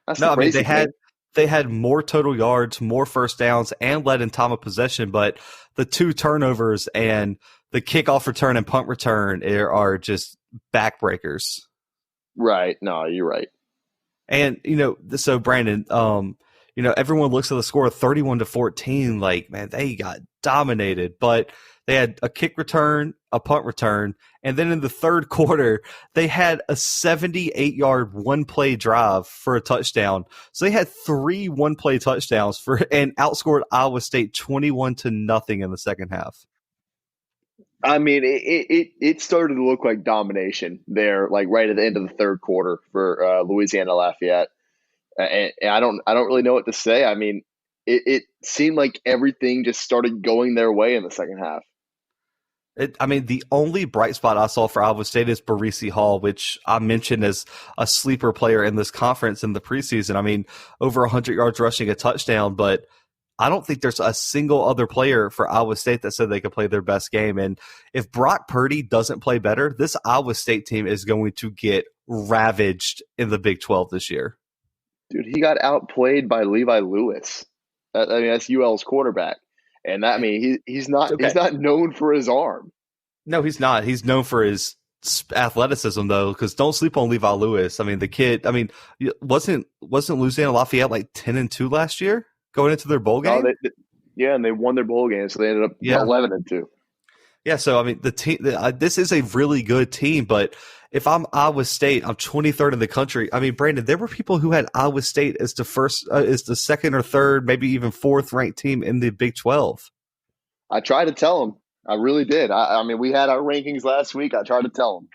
Speaker 2: That's the crazy thing.
Speaker 1: They had more total yards, more first downs, and led in time of possession, but the 2 turnovers and the kickoff return and punt return are just backbreakers.
Speaker 2: Right. No, you're right.
Speaker 1: And, so Brandon, everyone looks at the score of 31-14, like, man, they got dominated, but they had a kick return, a punt return, and then in the third quarter, they had a 78-yard one-play drive for a touchdown. So they had 3 one-play touchdowns and outscored Iowa State 21-0 in the second half.
Speaker 2: I mean, it started to look like domination there, like right at the end of the third quarter for Louisiana Lafayette. And I don't really know what to say. I mean, it seemed like everything just started going their way in the second half.
Speaker 1: The only bright spot I saw for Iowa State is Barisi Hall, which I mentioned as a sleeper player in this conference in the preseason. I mean, over 100 yards rushing, a touchdown, but I don't think there's a single other player for Iowa State that said they could play their best game. And if Brock Purdy doesn't play better, this Iowa State team is going to get ravaged in the Big-12 this year.
Speaker 2: Dude, he got outplayed by Levi Lewis. That's UL's quarterback. And he's not known for his arm.
Speaker 1: No, he's not. He's known for his athleticism, though, because don't sleep on Levi Lewis. I mean, the kid. I mean, wasn't Louisiana Lafayette like 10-2 last year going into their bowl game?
Speaker 2: And they won their bowl game, so they ended up 11-2.
Speaker 1: Yeah, so I mean, the team. This is a really good team, but if I'm Iowa State, I'm 23rd in the country. I mean, Brandon, there were people who had Iowa State as the second or third, maybe even 4th ranked team in the Big-12.
Speaker 2: I tried to tell him. I really did. I mean, we had our rankings last week. I tried to tell him.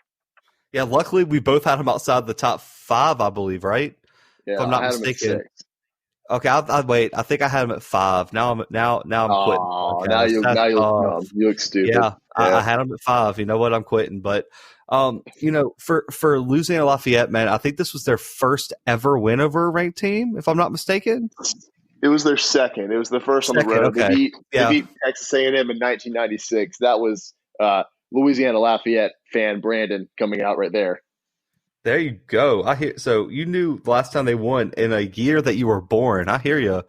Speaker 1: Yeah, luckily we both had him outside the top 5, I believe, right? If
Speaker 2: Yeah,
Speaker 1: I'm
Speaker 2: I
Speaker 1: not
Speaker 2: had him at
Speaker 1: mistaken.
Speaker 2: 6.
Speaker 1: Okay, I'll wait. I think I had him at 5. Now I'm quitting the
Speaker 2: Oh,
Speaker 1: podcast. That's
Speaker 2: you look
Speaker 1: tough.
Speaker 2: dumb. You look stupid.
Speaker 1: Yeah, I
Speaker 2: Yeah.
Speaker 1: had him at 5. You know what? I'm quitting. But for Louisiana Lafayette, man, I think this was their first ever win over a ranked team, if I'm not mistaken.
Speaker 2: It was their second. It was the first on the
Speaker 1: Second,
Speaker 2: road.
Speaker 1: okay.
Speaker 2: They beat Texas A&M in 1996. That was Louisiana Lafayette fan Brandon coming out right there.
Speaker 1: There you go. I hear. So you knew the last time they won in a year that you were born. I hear you.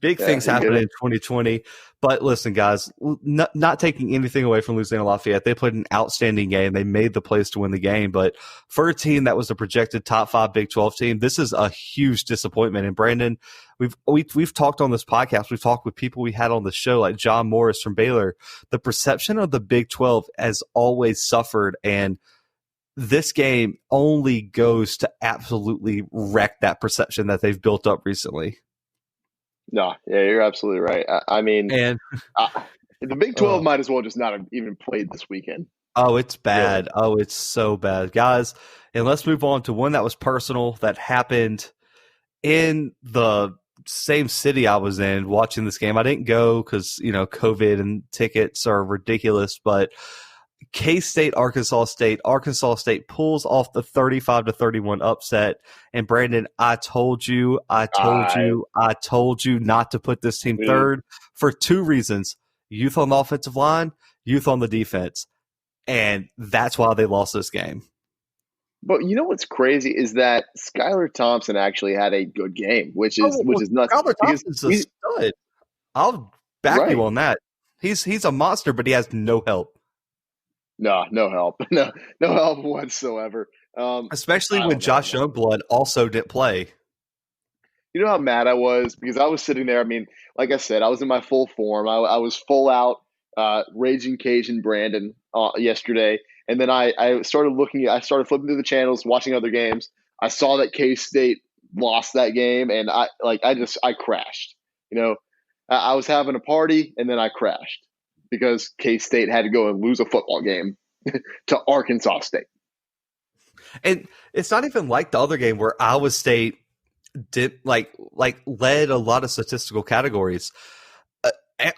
Speaker 1: Big things happening in 2020. But listen, guys, not taking anything away from Louisiana Lafayette. They played an outstanding game. They made the plays to win the game. But for a team that was a projected top 5 Big 12 team, this is a huge disappointment. And Brandon, we've talked on this podcast. We've talked with people we had on the show, like John Morris from Baylor. The perception of the Big 12 has always suffered, and this game only goes to absolutely wreck that perception that they've built up recently.
Speaker 2: No, yeah, you're absolutely right. I mean,
Speaker 1: and
Speaker 2: the Big 12 might as well just not have even played this weekend.
Speaker 1: Oh, it's bad.
Speaker 2: Really.
Speaker 1: Oh, it's so bad. Guys, and let's move on to one that was personal that happened in the same city I was in watching this game. I didn't go because, COVID and tickets are ridiculous, but K-State, Arkansas State pulls off the 35-31 upset. And Brandon, I told you not to put this team third for 2 reasons: youth on the offensive line, youth on the defense. And that's why they lost this game.
Speaker 2: But you know what's crazy is that Skylar Thompson actually had a good game, which is nuts.
Speaker 1: Skylar Thompson's a stud. I'll back you on that. He's a monster, but he has no help.
Speaker 2: No help. No help whatsoever.
Speaker 1: Especially when Josh Youngblood also didn't play.
Speaker 2: You know how mad I was? Because I was sitting there. I mean, like I said, I was in my full form. I was full out Raging Cajun Brandon yesterday. And then I started flipping through the channels, watching other games. I saw that K-State lost that game, and I crashed. I was having a party, and then I crashed because K-State had to go and lose a football game to Arkansas State.
Speaker 1: And it's not even like the other game where Iowa State did led a lot of statistical categories.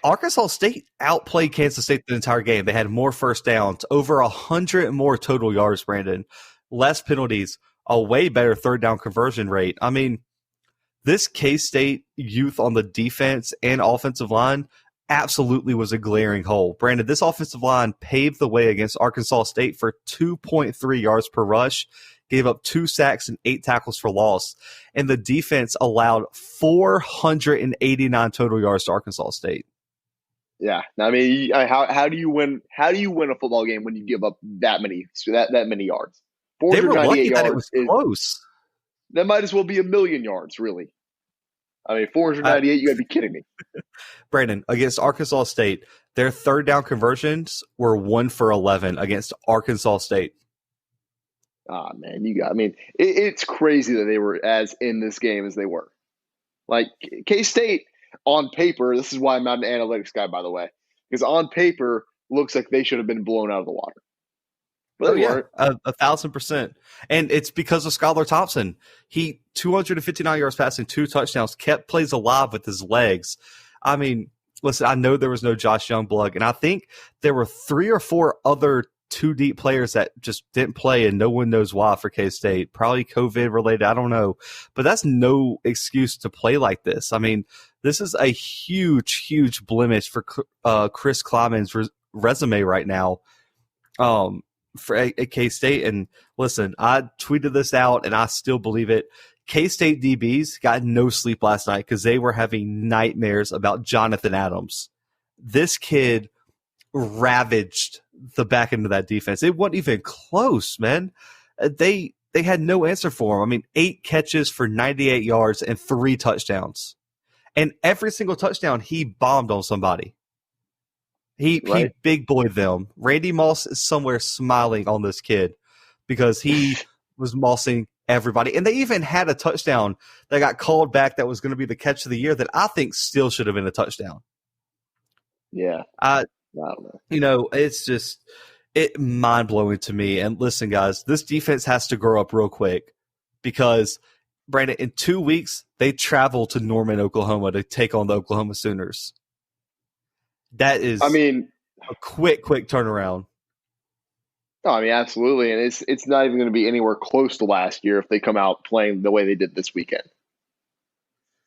Speaker 1: Arkansas State outplayed Kansas State the entire game. They had more first downs, over 100 more total yards, Brandon, less penalties, a way better third down conversion rate. I mean, this K-State youth on the defense and offensive line absolutely was a glaring hole. Brandon, this offensive line paved the way against Arkansas State for 2.3 yards per rush, gave up 2 sacks and 8 tackles for loss, and the defense allowed 489 total yards to Arkansas State.
Speaker 2: Yeah, I mean, how do you win? How do you win a football game when you give up that many yards?
Speaker 1: They were lucky that it was close.
Speaker 2: That might as well be 1,000,000 yards, really. I mean, 498. You got to be kidding me.
Speaker 1: Brandon, against Arkansas State, their third down conversions were 1 for 11 against Arkansas State.
Speaker 2: Ah, man, it's crazy that they were as in this game as they were. Like K-State on paper, this is why I'm not an analytics guy, by the way, because on paper looks like they should have been blown out of the water. But they weren't.
Speaker 1: 1,000%. And it's because of Skylar Thompson. He 259 yards passing, 2 touchdowns, kept plays alive with his legs. I mean, listen, I know there was no Josh Youngblood, and I think there were 3 or 4 other 2 deep players that just didn't play, and no one knows why for K-State. Probably COVID related, I don't know. But that's no excuse to play like this. I mean, this is a huge, huge blemish for Chris Kleiman's resume right now for K-State. And listen, I tweeted this out, and I still believe it. K-State DBs got no sleep last night because they were having nightmares about Jonathan Adams. This kid ravaged the back end of that defense. It wasn't even close, man. They had no answer for him. I mean, 8 catches for 98 yards and 3 touchdowns. And every single touchdown, he bombed on somebody. He big boyed them. Randy Moss is somewhere smiling on this kid because he was mossing everybody. And they even had a touchdown that got called back that was going to be the catch of the year that I think still should have been a touchdown.
Speaker 2: Yeah,
Speaker 1: I
Speaker 2: I don't know.
Speaker 1: It's just mind blowing to me. And listen, guys, this defense has to grow up real quick because Brandon, in 2 weeks, they travel to Norman, Oklahoma to take on the Oklahoma Sooners. That
Speaker 2: I
Speaker 1: is
Speaker 2: mean,
Speaker 1: a quick turnaround.
Speaker 2: no, I mean absolutely, and it's not even going to be anywhere close to last year if they come out playing the way they did this weekend.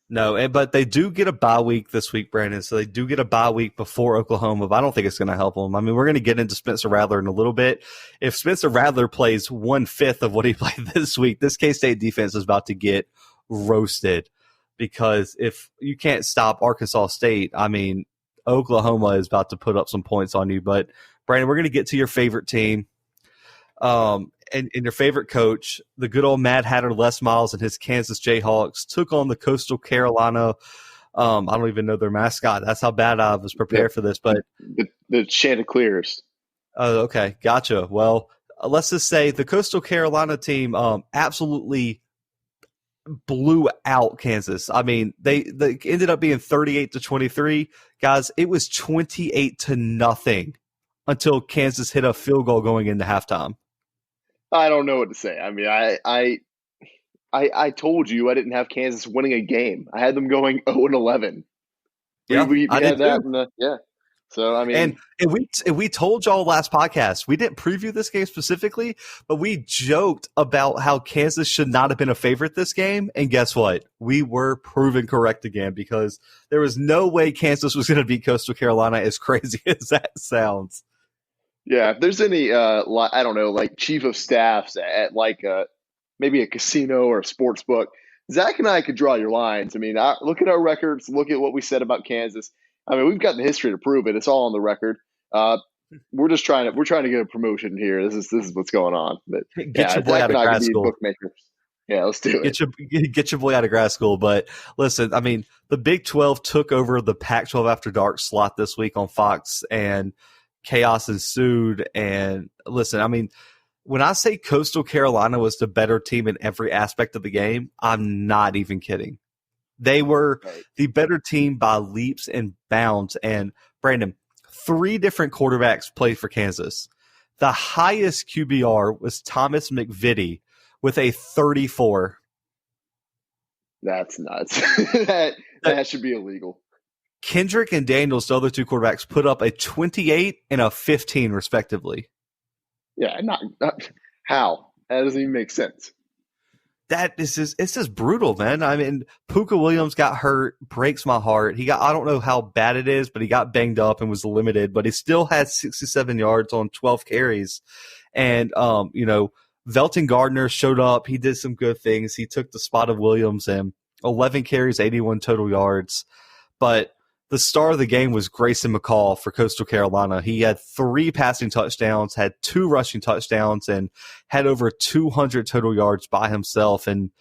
Speaker 1: No, but they do get a bye week this week, Brandon. So they do get a bye week before Oklahoma, but I don't think it's going to help them. I mean, we're going to get into Spencer Rattler in a little bit. If Spencer Rattler plays 1/5 of what he played this week, this K-State defense is about to get roasted because if you can't stop Arkansas State, I mean, Oklahoma is about to put up some points on you. But, Brandon, we're going to get to your favorite team. And your favorite coach, the good old Mad Hatter Les Miles and his Kansas Jayhawks took on the Coastal Carolina. I don't even know their mascot. That's how bad I was prepared for this. But
Speaker 2: the Chanticleers.
Speaker 1: Oh, okay, gotcha. Well, let's just say the Coastal Carolina team absolutely blew out Kansas. I mean, they ended up being 38-23. Guys, it was 28-0 until Kansas hit a field goal going into halftime.
Speaker 2: I don't know what to say. I mean, I told you I didn't have Kansas winning a game. I had them going 0-11.
Speaker 1: Yeah,
Speaker 2: we
Speaker 1: I
Speaker 2: had
Speaker 1: did
Speaker 2: that
Speaker 1: too.
Speaker 2: yeah. So I mean,
Speaker 1: and we told y'all last podcast we didn't preview this game specifically, but we joked about how Kansas should not have been a favorite this game. And guess what? We were proven correct again because there was no way Kansas was going to beat Coastal Carolina. As crazy as that sounds.
Speaker 2: yeah, if there's any, I don't know, like chief of staffs at like maybe a casino or a sports book, Zach and I could draw your lines. I mean, look at our records, look at what we said about Kansas. I mean, we've got the history to prove it. It's all on the record. We're trying to get a promotion here. This is what's going on. But
Speaker 1: Get your boy out of grad school.
Speaker 2: Bookmakers. Yeah, let's do it.
Speaker 1: Get your boy out of grad school. But listen, I mean, the Big 12 took over the Pac-12 After Dark slot this week on Fox, and chaos ensued. And listen, I mean, when I say Coastal Carolina was the better team in every aspect of the game, I'm not even kidding. They were the better team by leaps and bounds. And Brandon, 3 different quarterbacks played for Kansas. The highest QBR was Thomas McVitie with a 34.
Speaker 2: That's nuts. that should be illegal.
Speaker 1: Kendrick and Daniels, the other 2 quarterbacks, put up a 28 and a 15, respectively.
Speaker 2: Yeah, not how? That doesn't even make sense.
Speaker 1: It's just brutal, man. I mean, Puka Williams got hurt, breaks my heart. I don't know how bad it is, but he got banged up and was limited, but he still had 67 yards on 12 carries. And, Velton Gardner showed up. He did some good things. He took the spot of Williams and 11 carries, 81 total yards. But the star of the game was Grayson McCall for Coastal Carolina. He had 3 passing touchdowns, had 2 rushing touchdowns, and had over 200 total yards by himself. And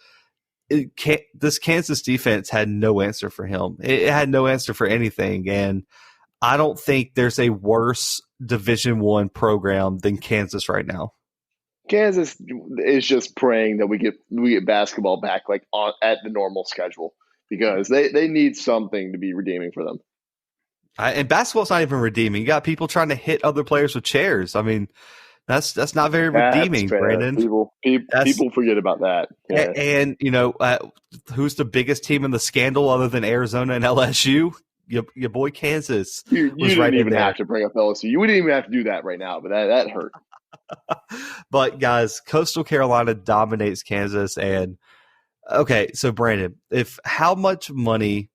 Speaker 1: this Kansas defense had no answer for him. It had no answer for anything. And I don't think there's a worse Division I program than Kansas right now.
Speaker 2: Kansas is just praying that we get basketball back like at the normal schedule, because they need something to be redeeming for them.
Speaker 1: And basketball's not even redeeming. You got people trying to hit other players with chairs. I mean, that's not very redeeming, Brandon.
Speaker 2: People forget about that. Yeah.
Speaker 1: And who's the biggest team in the scandal other than Arizona and LSU? Your boy Kansas.
Speaker 2: You didn't even have to bring up LSU. You wouldn't even have to do that right now, but that hurt.
Speaker 1: But guys, Coastal Carolina dominates Kansas. And okay, so Brandon, how much money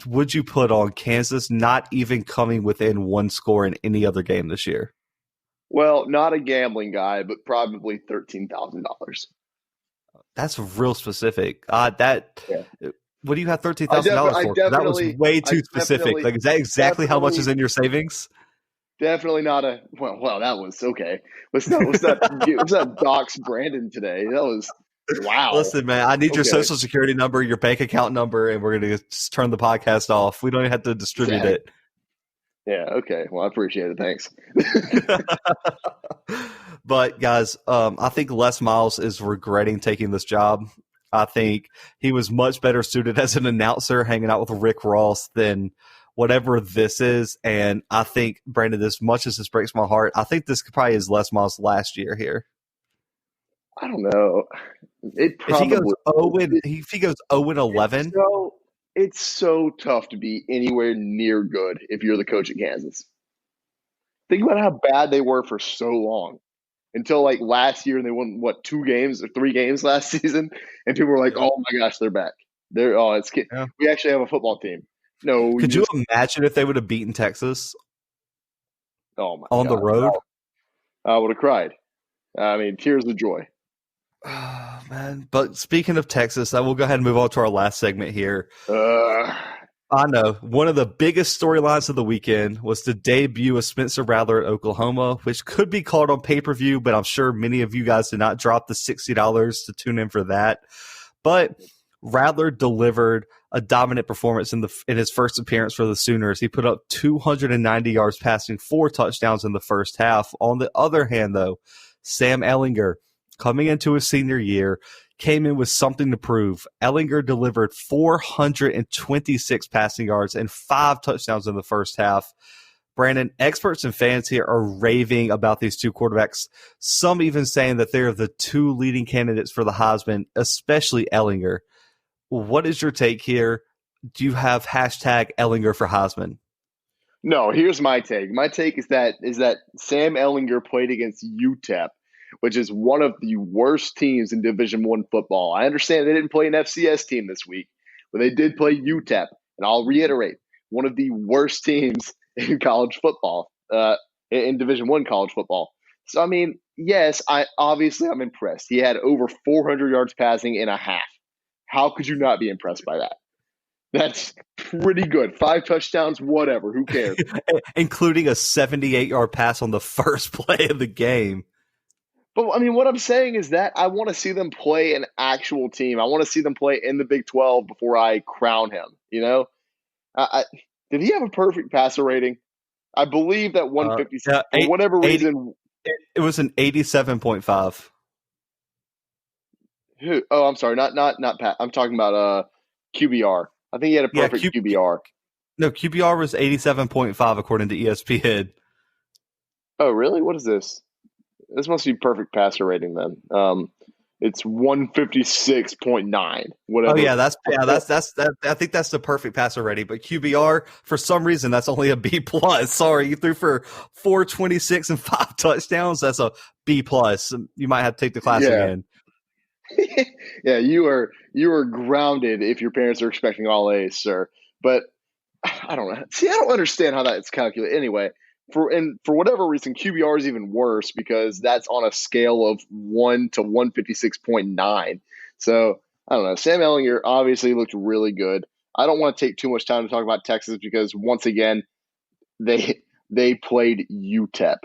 Speaker 1: would you put on Kansas not even coming within 1 score in any other game this year?
Speaker 2: Well, not a gambling guy, but probably $13,000.
Speaker 1: That's real specific. What do you have $13,000 for? That was way too specific. Like, is that exactly how much is in your savings?
Speaker 2: Definitely not a well. That was okay. Let's not dox Brandon today. That was wow.
Speaker 1: Listen, man, I need your social security number, your bank account number, and we're going to just turn the podcast off. We don't even have to distribute it.
Speaker 2: Yeah. Okay. Well, I appreciate it. Thanks.
Speaker 1: But guys, I think Les Miles is regretting taking this job. I think he was much better suited as an announcer hanging out with Rick Ross than whatever this is. And I think, Brandon, as much as this breaks my heart, I think this probably is Les Miles' last year here.
Speaker 2: I don't know. It
Speaker 1: If he goes
Speaker 2: probably
Speaker 1: 0 if he goes 0-11,
Speaker 2: it's so tough to be anywhere near good if you're the coach at Kansas. Think about how bad they were for so long until like last year, and they won what 2 games or 3 games last season, and people were like,
Speaker 1: yeah.
Speaker 2: "Oh my gosh, they're back!
Speaker 1: Yeah.
Speaker 2: We actually have a football team." No,
Speaker 1: Could you imagine if they would have beaten Texas on the road?
Speaker 2: I would have cried. I mean, tears of joy.
Speaker 1: Oh, man. But speaking of Texas, I will go ahead and move on to our last segment here. I know. One of the biggest storylines of the weekend was the debut of Spencer Rattler at Oklahoma, which could be called on pay-per-view, but I'm sure many of you guys did not drop the $60 to tune in for that. But Rattler delivered a dominant performance in his first appearance for the Sooners. He put up 290 yards passing, 4 touchdowns in the first half. On the other hand, though, Sam Ehlinger, coming into his senior year, came in with something to prove. Ehlinger delivered 426 passing yards and 5 touchdowns in the first half. Brandon, experts and fans here are raving about these two quarterbacks, some even saying that they're the 2 leading candidates for the Heisman, especially Ehlinger. What is your take here? Do you have hashtag Ehlinger for Heisman?
Speaker 2: No, here's my take. My take is that Sam Ehlinger played against UTEP, which is one of the worst teams in Division I football. I understand they didn't play an FCS team this week, but they did play UTEP. And I'll reiterate, one of the worst teams in college football, in Division I college football. So, I mean, yes, I'm impressed. He had over 400 yards passing in a half. How could you not be impressed by that? That's pretty good. 5 touchdowns, whatever. Who cares?
Speaker 1: Including a 78-yard pass on the first play of the game.
Speaker 2: But, I mean, what I'm saying is that I want to see them play an actual team. I want to see them play in the Big-12 before I crown him, you know? Did he have a perfect passer rating? I believe that 156, for whatever reason.
Speaker 1: It was an 87.5.
Speaker 2: Who? Oh, I'm sorry. Not Pat. I'm talking about QBR. I think he had a perfect QBR.
Speaker 1: No, QBR was 87.5 according to ESPN.
Speaker 2: Oh, really? What is this? This must be perfect passer rating then. It's 156.9. Whatever.
Speaker 1: Oh yeah, that's I think that's the perfect passer rating. But QBR, for some reason, that's only a B plus. Sorry, you threw for 426 and 5 touchdowns. That's a B plus. You might have to take the class again.
Speaker 2: Yeah, you are grounded if your parents are expecting all A's, sir. But I don't know. See, I don't understand how that's calculated. Anyway, for whatever reason, QBR is even worse because that's on a scale of 1 to 156.9. So I don't know. Sam Ehlinger obviously looked really good. I don't want to take too much time to talk about Texas because once again, they played UTEP.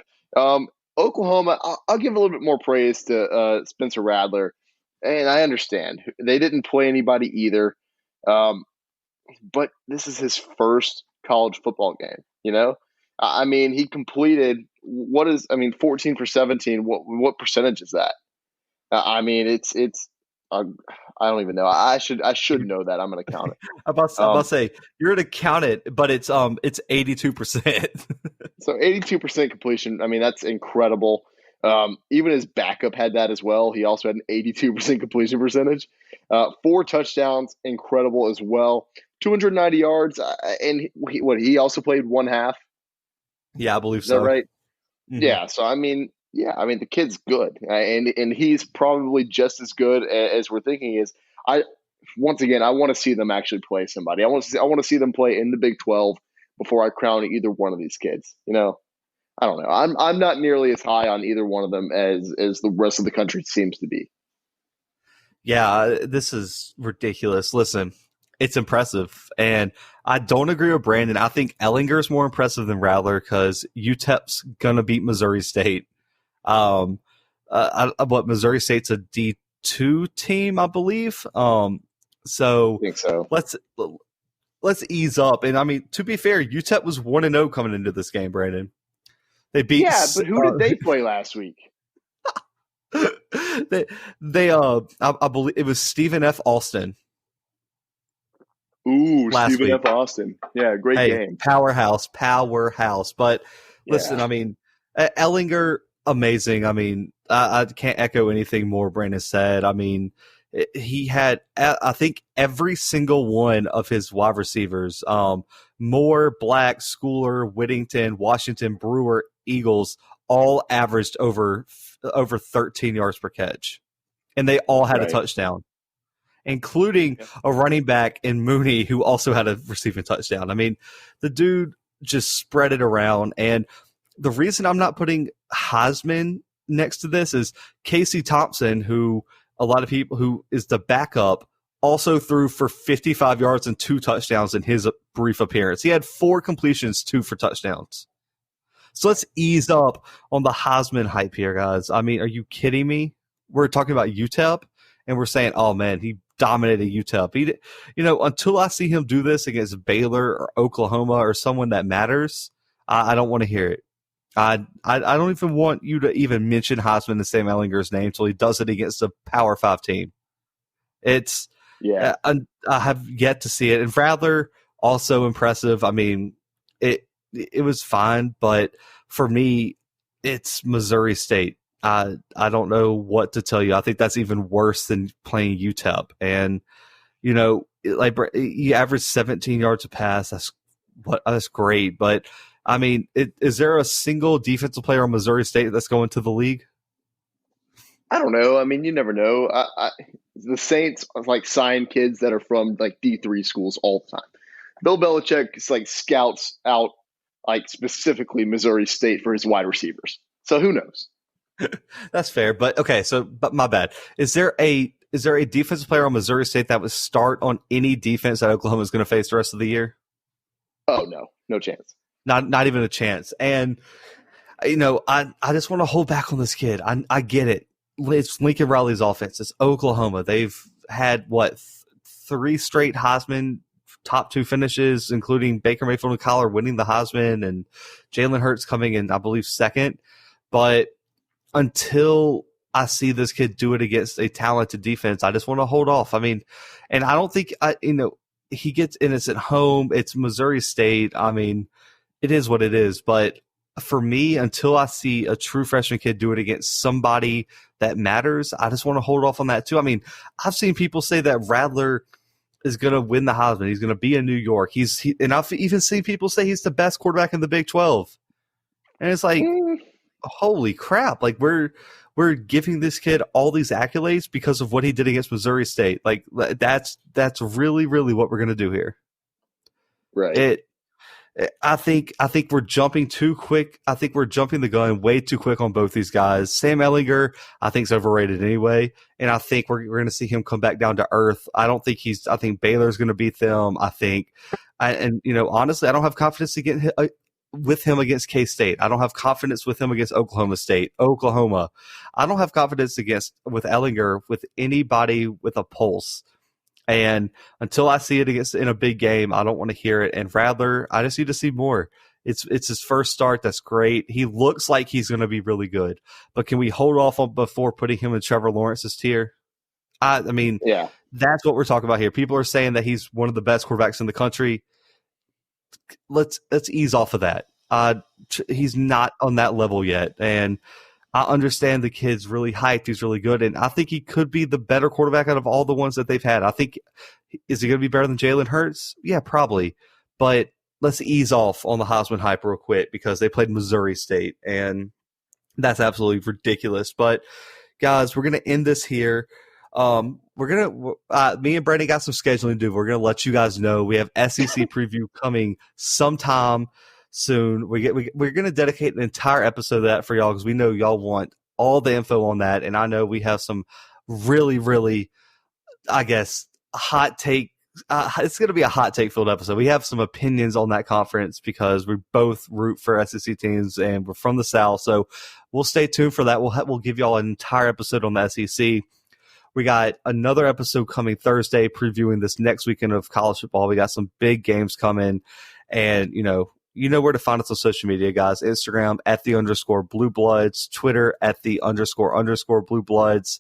Speaker 2: Oklahoma, I'll give a little bit more praise to Spencer Rattler. And I understand they didn't play anybody either, but this is his first college football game. You know, I mean, he completed 14 for 17. What percentage is that? I mean, it's I don't even know. I should know that. I'm going to count it.
Speaker 1: I'm about to say you're going to count it, but it's 82%.
Speaker 2: So 82% completion. I mean, that's incredible. Even his backup had that as well. He also had an 82% completion percentage. 4 touchdowns, incredible as well. 290 yards, and he also played one half.
Speaker 1: Yeah, I believe
Speaker 2: so. Is that right?
Speaker 1: Mm-hmm.
Speaker 2: Yeah. So I mean, the kid's good, and he's probably just as good as we're thinking. I want to see them actually play somebody. I want to see them play in the Big-12 before I crown either one of these kids. You know. I don't know. I'm not nearly as high on either one of them as the rest of the country seems to be.
Speaker 1: Yeah, this is ridiculous. Listen, it's impressive. And I don't agree with Brandon. I think Ehlinger is more impressive than Rattler because UTEP's going to beat Missouri State. Missouri State's a D2 team, I believe. So
Speaker 2: I think so.
Speaker 1: Let's ease up. And I mean, to be fair, UTEP was 1-0 coming into this game, Brandon. They beat.
Speaker 2: Yeah, but who did they play last week?
Speaker 1: I believe it was Stephen F. Alston.
Speaker 2: Ooh,
Speaker 1: last
Speaker 2: Stephen
Speaker 1: week.
Speaker 2: F. Austin. Yeah, great
Speaker 1: Hey,
Speaker 2: game.
Speaker 1: powerhouse. But listen,
Speaker 2: Yeah.
Speaker 1: I mean, Ellinger, amazing. I mean, I can't echo anything more Brandon said. I mean, he had, I think, every single one of his wide receivers, Moore, Black, Schooler, Whittington, Washington, Brewer, Eagles, all averaged over 13 yards per catch, and they all had a
Speaker 2: Right.
Speaker 1: touchdown, including
Speaker 2: Yep.
Speaker 1: a running back in Mooney who also had a receiving touchdown. I mean, the dude just spread it around. And the reason I'm not putting Heisman next to this is Casey Thompson, who a lot of people who is the backup, also threw for 55 yards and 2 touchdowns in his brief appearance. He had 4 completions, 2 for touchdowns. So let's ease up on the Heisman hype here, guys. I mean, are you kidding me? We're talking about UTEP, and we're saying, oh, man, he dominated UTEP. Until I see him do this against Baylor or Oklahoma or someone that matters, I don't want to hear it. I don't even want you to even mention Heisman and Sam Ehlinger's name until he does it against a Power 5 team. It's
Speaker 2: Yeah.
Speaker 1: I have yet to see it. And Rattler, also impressive. I mean, it was fine, but for me, it's Missouri State. I don't know what to tell you. I think that's even worse than playing UTEP. And like you average 17 yards a pass. That's great. But I mean, is there a single defensive player on Missouri State that's going to the league?
Speaker 2: I don't know. I mean, you never know. The Saints like sign kids that are from like D3 schools all the time. Bill Belichick is like scouts out like specifically Missouri State for his wide receivers. So who knows?
Speaker 1: That's fair, but okay. But my bad. Is there a defensive player on Missouri State that would start on any defense that Oklahoma is going to face the rest of the year?
Speaker 2: Oh no, no chance.
Speaker 1: Not even a chance. And I just want to hold back on this kid. I get it. It's Lincoln Riley's offense. It's Oklahoma. They've had 3 straight Heisman top 2 finishes, including Baker Mayfield and Kyler winning the Heisman, and Jalen Hurts coming in, I believe, second. But until I see this kid do it against a talented defense, I just want to hold off. I mean, and I don't think he gets in. It's at home. It's Missouri State. I mean, it is what it is. But for me, until I see a true freshman kid do it against somebody that matters, I just want to hold off on that too. I mean, I've seen people say that Rattler is going to win the Heisman. He's going to be in New York. And I've even seen people say he's the best quarterback in the Big-12. And it's like, holy crap! Like we're giving this kid all these accolades because of what he did against Missouri State. Like that's really, really what we're going to do here.
Speaker 2: Right.
Speaker 1: I think we're jumping too quick. I think we're jumping the gun way too quick on both these guys. Sam Ehlinger, I think, is overrated anyway, and I think we're going to see him come back down to earth. I think Baylor's going to beat them. Honestly, I don't have confidence with him against K-State. I don't have confidence with him against Oklahoma State, Oklahoma. I don't have confidence with Ehlinger with anybody with a pulse. And until I see it in a big game, I don't want to hear it. And Rattler, I just need to see more. It's his first start. That's great. He looks like he's going to be really good. But can we hold off before putting him in Trevor Lawrence's tier? I mean,
Speaker 2: yeah,
Speaker 1: that's what we're talking about here. People are saying that he's one of the best quarterbacks in the country. Let's ease off of that. He's not on that level yet. And I understand the kid's really hyped. He's really good. And I think he could be the better quarterback out of all the ones that they've had. I think, is he going to be better than Jalen Hurts? Yeah, probably. But let's ease off on the Heisman hype real quick because they played Missouri State. And that's absolutely ridiculous. But, guys, we're going to end this here. Me and Brandon got some scheduling to do. We're going to let you guys know. We have SEC preview coming sometime soon. We're going to dedicate an entire episode to that for y'all because we know y'all want all the info on that. And I know we have some really, really, I guess, hot take. It's going to be a hot take filled episode. We have some opinions on that conference because we both root for SEC teams and we're from the South. So we'll stay tuned for that. We'll give y'all an entire episode on the SEC. We got another episode coming Thursday previewing this next weekend of college football. We got some big games coming. And, you know where to find us on social media, guys. Instagram @_Bluebloods, Twitter @_Bluebloods.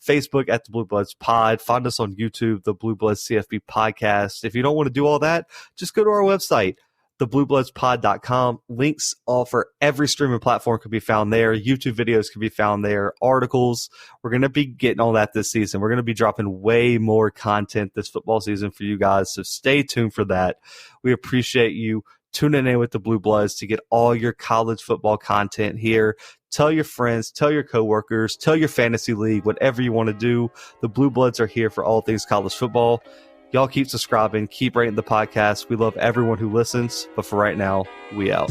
Speaker 1: Facebook at the Blue Bloods Pod. Find us on YouTube, the Blue Bloods CFB Podcast. If you don't want to do all that, just go to our website, thebluebloodspod.com. Links for every streaming platform can be found there. YouTube videos can be found there. Articles. We're going to be getting all that this season. We're going to be dropping way more content this football season for you guys, so stay tuned for that. We appreciate you tuning in with the Blue Bloods to get all your college football content here. Tell your friends, tell your coworkers, tell your fantasy league, whatever you want to do. The Blue Bloods are here for all things college football. Y'all keep subscribing, keep rating the podcast. We love everyone who listens, but for right now, we out.